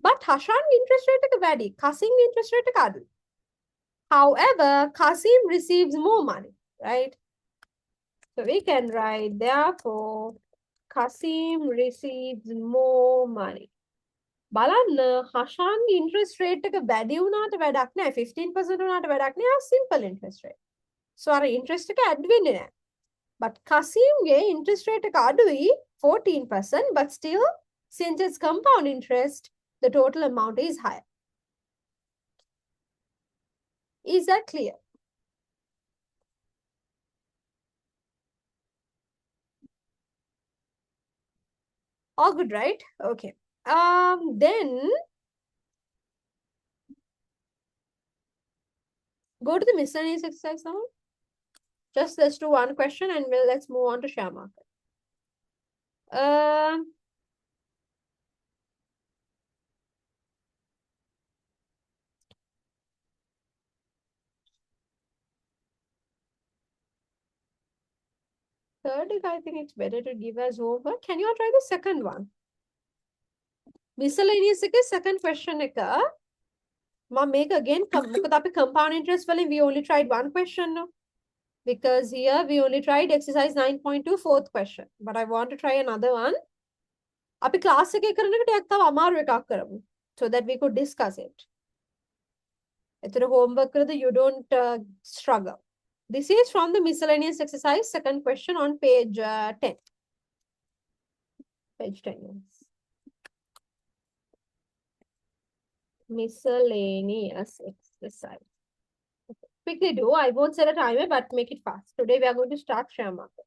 But හෂාන්ගේ interest rate එක වැඩි. කසීම්ගේ interest rate එක අඩුයි. However, Kasim receives more money, right? So we can write, therefore, Kasim receives more money. බලන්න හෂාන්ගේ interest rate එක වැඩි වුණාට වැඩක් නැහැ 15% වුණාට වැඩක් නැහැ simple interest rate. So අර interest එක add වෙන්නේ නැහැ. But Kasimගේ interest rate එක අඩුයි 14% but still since it's compound interest the total amount is higher. Is that clear? All good, right? Okay. Then go to the miscellaneous exercise now. Just let's do one question and let's move on to share market. Third, I think it's better to give as homework. Can you all try the second one? Miscellaneous second question make again compound interest we only tried one question no? Because here we only tried exercise 9.2 fourth question. But I want to try another one. අපි class එකේ කරන එකට ටිකක් තව අමාරු එකක් කරමු so that we could discuss it. එතන homework කරද you don't struggle. This is from the miscellaneous exercise second question on page 10. Page 10. Yes. Miscellaneous exercise. Okay. Quickly do. I won't set a timer, but make it fast. Today we are going to start share market.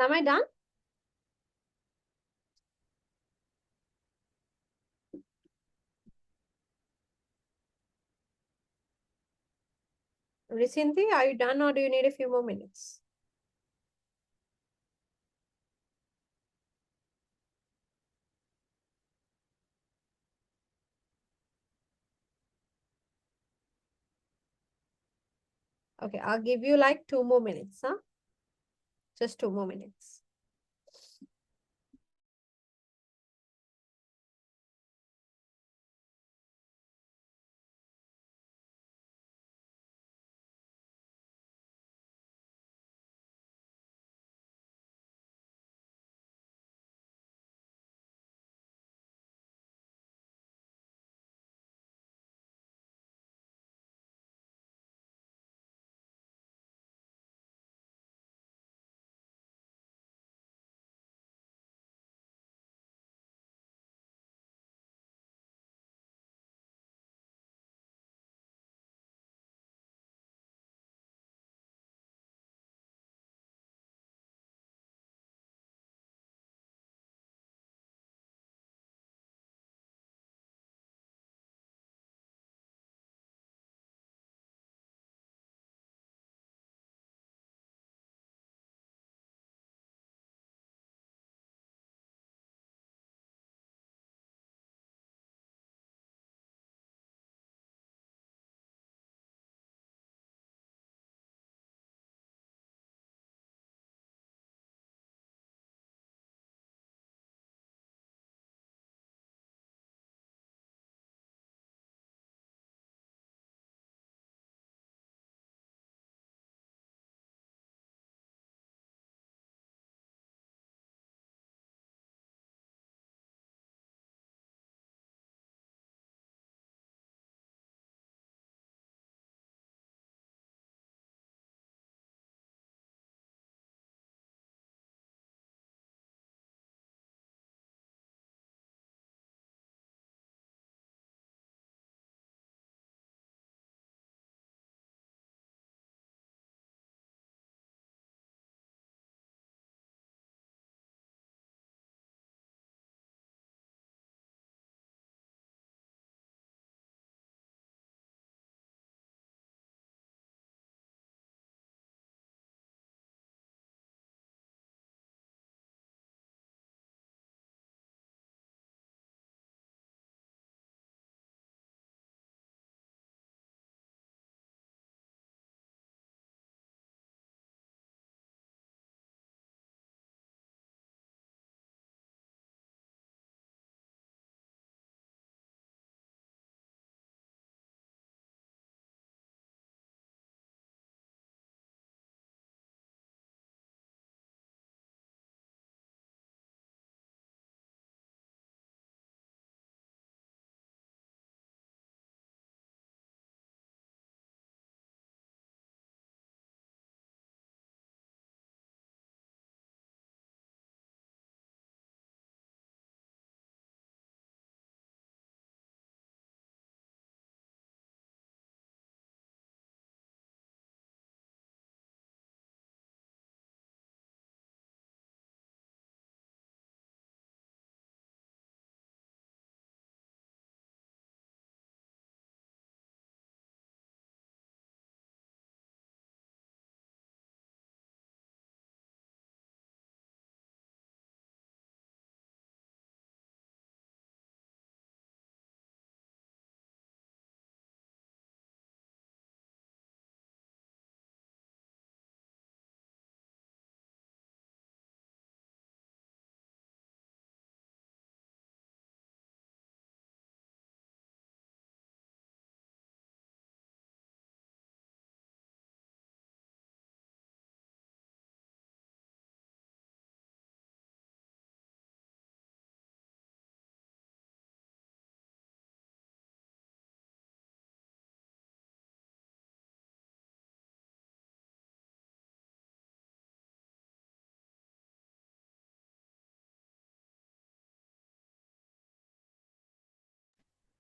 Am I done? Risinti, are you done or do you need a few more minutes? Okay, I'll give you like 2 more minutes, huh? Just 2 more minutes.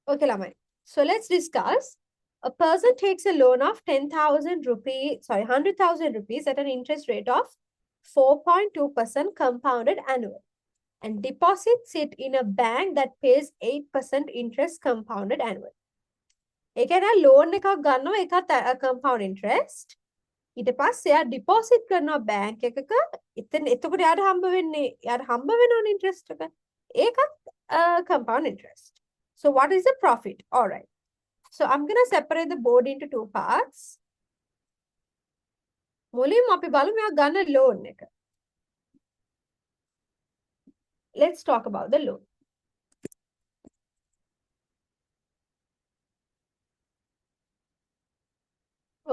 Okay, Lamai. So let's discuss. A person takes a loan of 10,000 rupees, sorry, 100,000 rupees at an interest rate of 4.2% compounded annually. And deposits it in a bank that pays 8% interest compounded annually. ඒ කියන්නේ loan එකක් ගන්නවා ඒකත් compound interest. ඊට පස්සේ එයා deposit කරනවා bank එකක. එතකොට එයාට හම්බ වෙනවනේ interest එක. ඒකත් compound interest. So what is the profit? All right. So I'm going to separate the board into two parts. මුලින්ම අපි බලමු මෙයා ගන්න loan එක. Let's talk about the loan.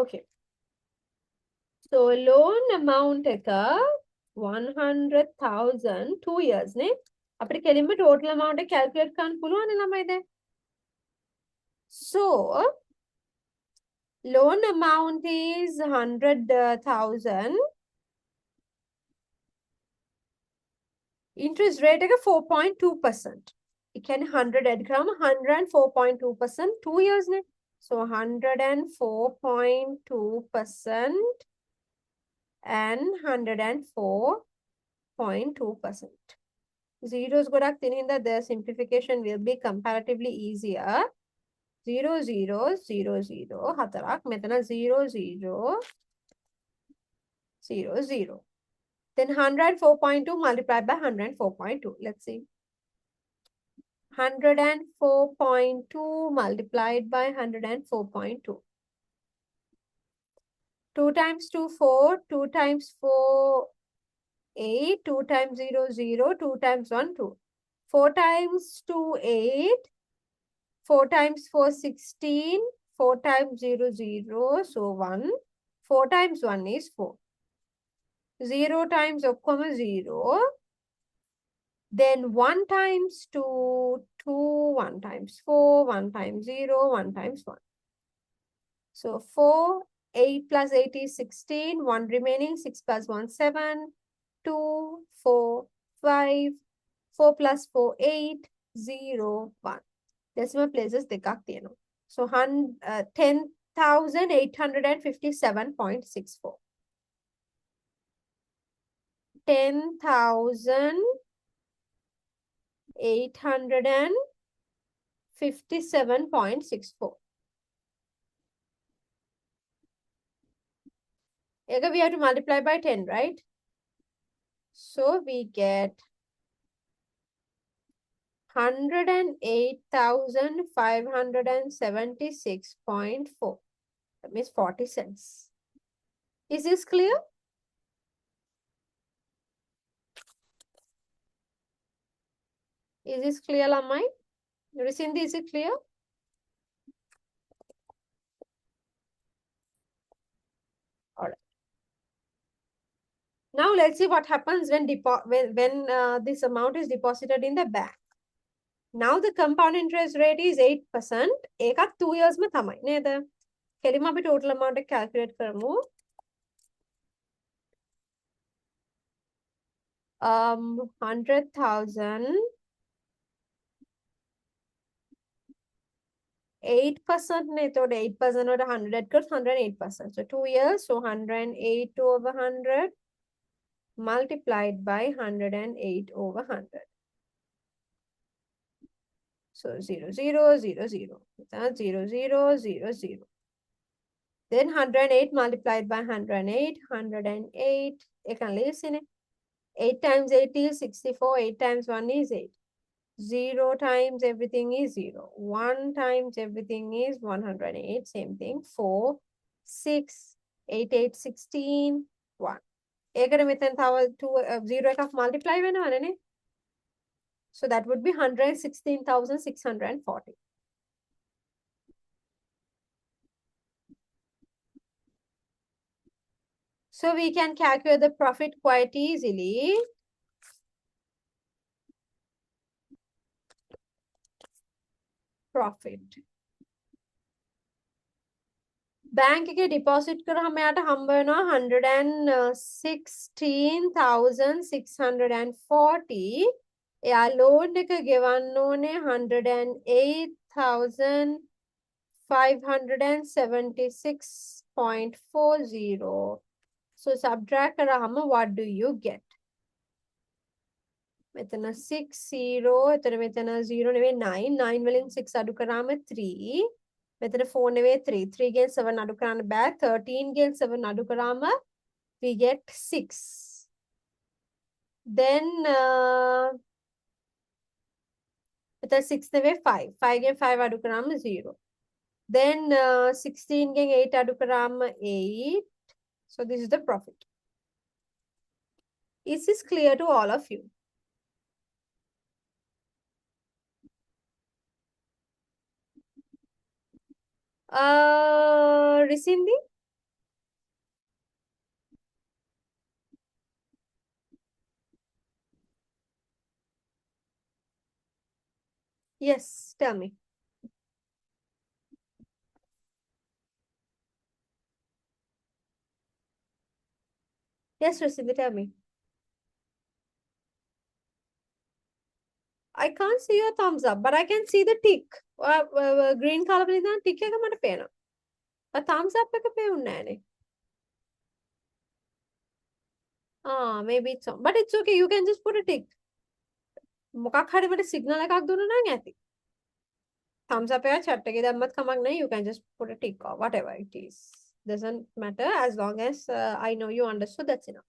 Okay. So loan amount එක 100,000 2 years නේ. අපිට කෙලින්ම total amount එක calculate කරන්න පුළුවන් නේ ළමයි දැන්. So loan amount is 100,000. Interest rate එක 4.2%. It can 100 add කරාම 104.2% 2 years නේ. So 104.2% and 104.2%. Zeros ගොඩක් තියෙන හින්දා the simplification will be comparatively easier. 0 0 0 0 හතරක් මෙතන 0 0 0 0. Then 104.2 multiplied by 104.2. Let's see. 104.2 multiplied by 104.2. 2 times 2, 4. 2 times 4, 8. 2 times 0, 0. 2 times 1, 2. 4 times 2, 8. 4 times 4, 16. 4 times 0, 0. So 1. 4 times 1 is 4. 0 times 0. Then 1 times 2, 2. 1 times 4. 1 times 0. 1 times 1. So 4. 8 plus 8 is 16. 1 remaining. 6 plus 1, 7. 2, 4, 5. 4 plus 4, 8. 0, 1. Decimal places දෙකක් තියෙනවා. So 10,857.64. 10,857.64. We have to multiply by 10, right? So we get 108,576.4. That means 40 cents. Is this clear? Is this clear, Lamai? Risinda, is it clear? All right. Now let's see what happens when this amount is deposited in the bank. Now the compound interest rate is 8%. ඒකත් 2 years में තමයි නේද? කෙලින්ම අපි total amount එක calculate කරමු. 100,000 8% නේ. එතකොට 8% වලට 100 කරොත් 108%. So 2 years, so 108 over 100 multiplied by 108 over 100. So 0 0 0 0. 0 0 0 0. Then 108 multiplied by 108. 108. You can listen it. 8 times 8 is 64. 8 times 1 is 8. 0 times everything is 0. 1 times everything is 108. Same thing. 4, 6, 8, 8, 16, 1. ඒකට මෙතන තව 0 එකක් multiply වෙනවනේ. So that would be 116,640. So we can calculate the profit quite easily. Profit. Bank එකේ deposit කරාම යාට හම්බ වෙනවා 116,640. එයා loan එක ගෙවන්න ඕනේ 108,576.40. So subtract කරාම what do you get? මෙතන 6 0 එතන මෙතන 0 නෙවෙයි 9 9 වලින් 6 අඩු කරාම 3 මෙතන 4 නෙවෙයි 3 3 ගෙන් 7 අඩු කරන්න බෑ 13 ගෙන් 7 අඩු කරාම we get 6 then මෙතන 6 නෙවෙයි 5 5 ගෙන් 5 අඩු කරාම 0 then 16 ගෙන් 8 අඩු කරාම 8 so this is the profit. Is this clear to all of you? Risindi? Yes, tell me. Yes, Risindi, tell me. I can't see your thumbs up, but I can see the tick. Green color වලින් දාන tick එක මට පේනවා. A thumbs up එක පේන්නේ නැහනේ. Maybe it's on. But it's okay. You can just put a tick. මොකක් හරි මට signal එකක් දුන්නා නම් ඇති. Thumbs up එක chat එකේ දැම්මත් කමක් නැහැ. You can just put a tick or whatever it is. Doesn't matter as long as I know you understood. That's enough.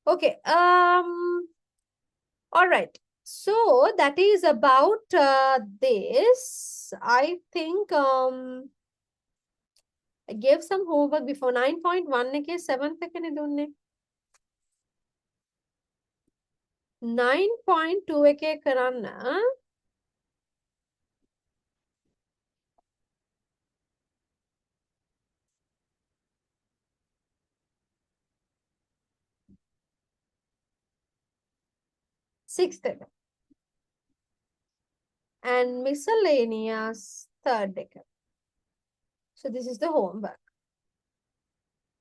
Okay. All right. So that is about this. I think I gave some homework before 9.1 එකේ 7th එකනේ දුන්නේ. 9.2 එකේ කරන්න. Sixth එක. And miscellaneous third එක. So this is the homework.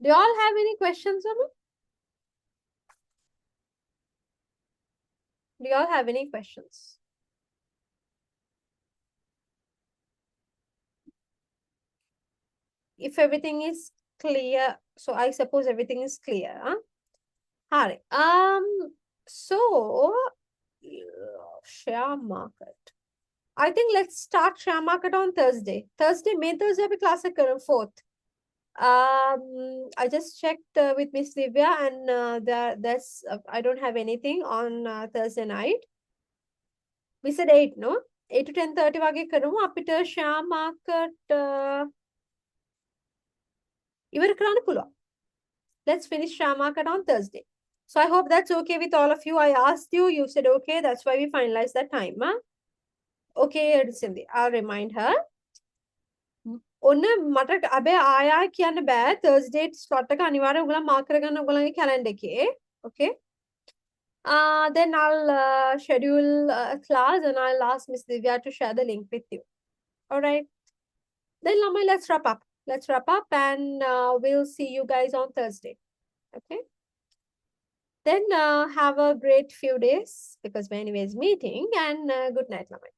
Do you all have any questions on it? Do you all have any questions? If everything is clear, so I suppose everything is clear. Huh? All right. So share market. I think let's start share market on Thursday. May Thursday we class at 4th. I just checked with Miss Divya and there's I don't have anything on Thursday night. We said 8, no? 8 to 10:30 වගේ කරමු අපිට share market ඉවර කරන්න පුළුවන්. Let's finish share market on Thursday. So I hope that's okay with all of you. I asked you, you said okay. That's why we finalized that time. Huh? Okay, Cindy, I'll remind her. ඔන්න මට අබේ ආයා කියන්න බෑ Thursday slot එක අනිවාර්යෙන් ඔයගොල්ලෝ mark කරගන්න ඔයගොල්ලන්ගේ calendar එකේ. Okay. Then I'll schedule a class and I'll ask Miss Divya to share the link with you. All right. Then Lamai, let's wrap up. Let's wrap up and we'll see you guys on Thursday. Okay. Then have a great few days because we're anyways meeting and good night, Lamai.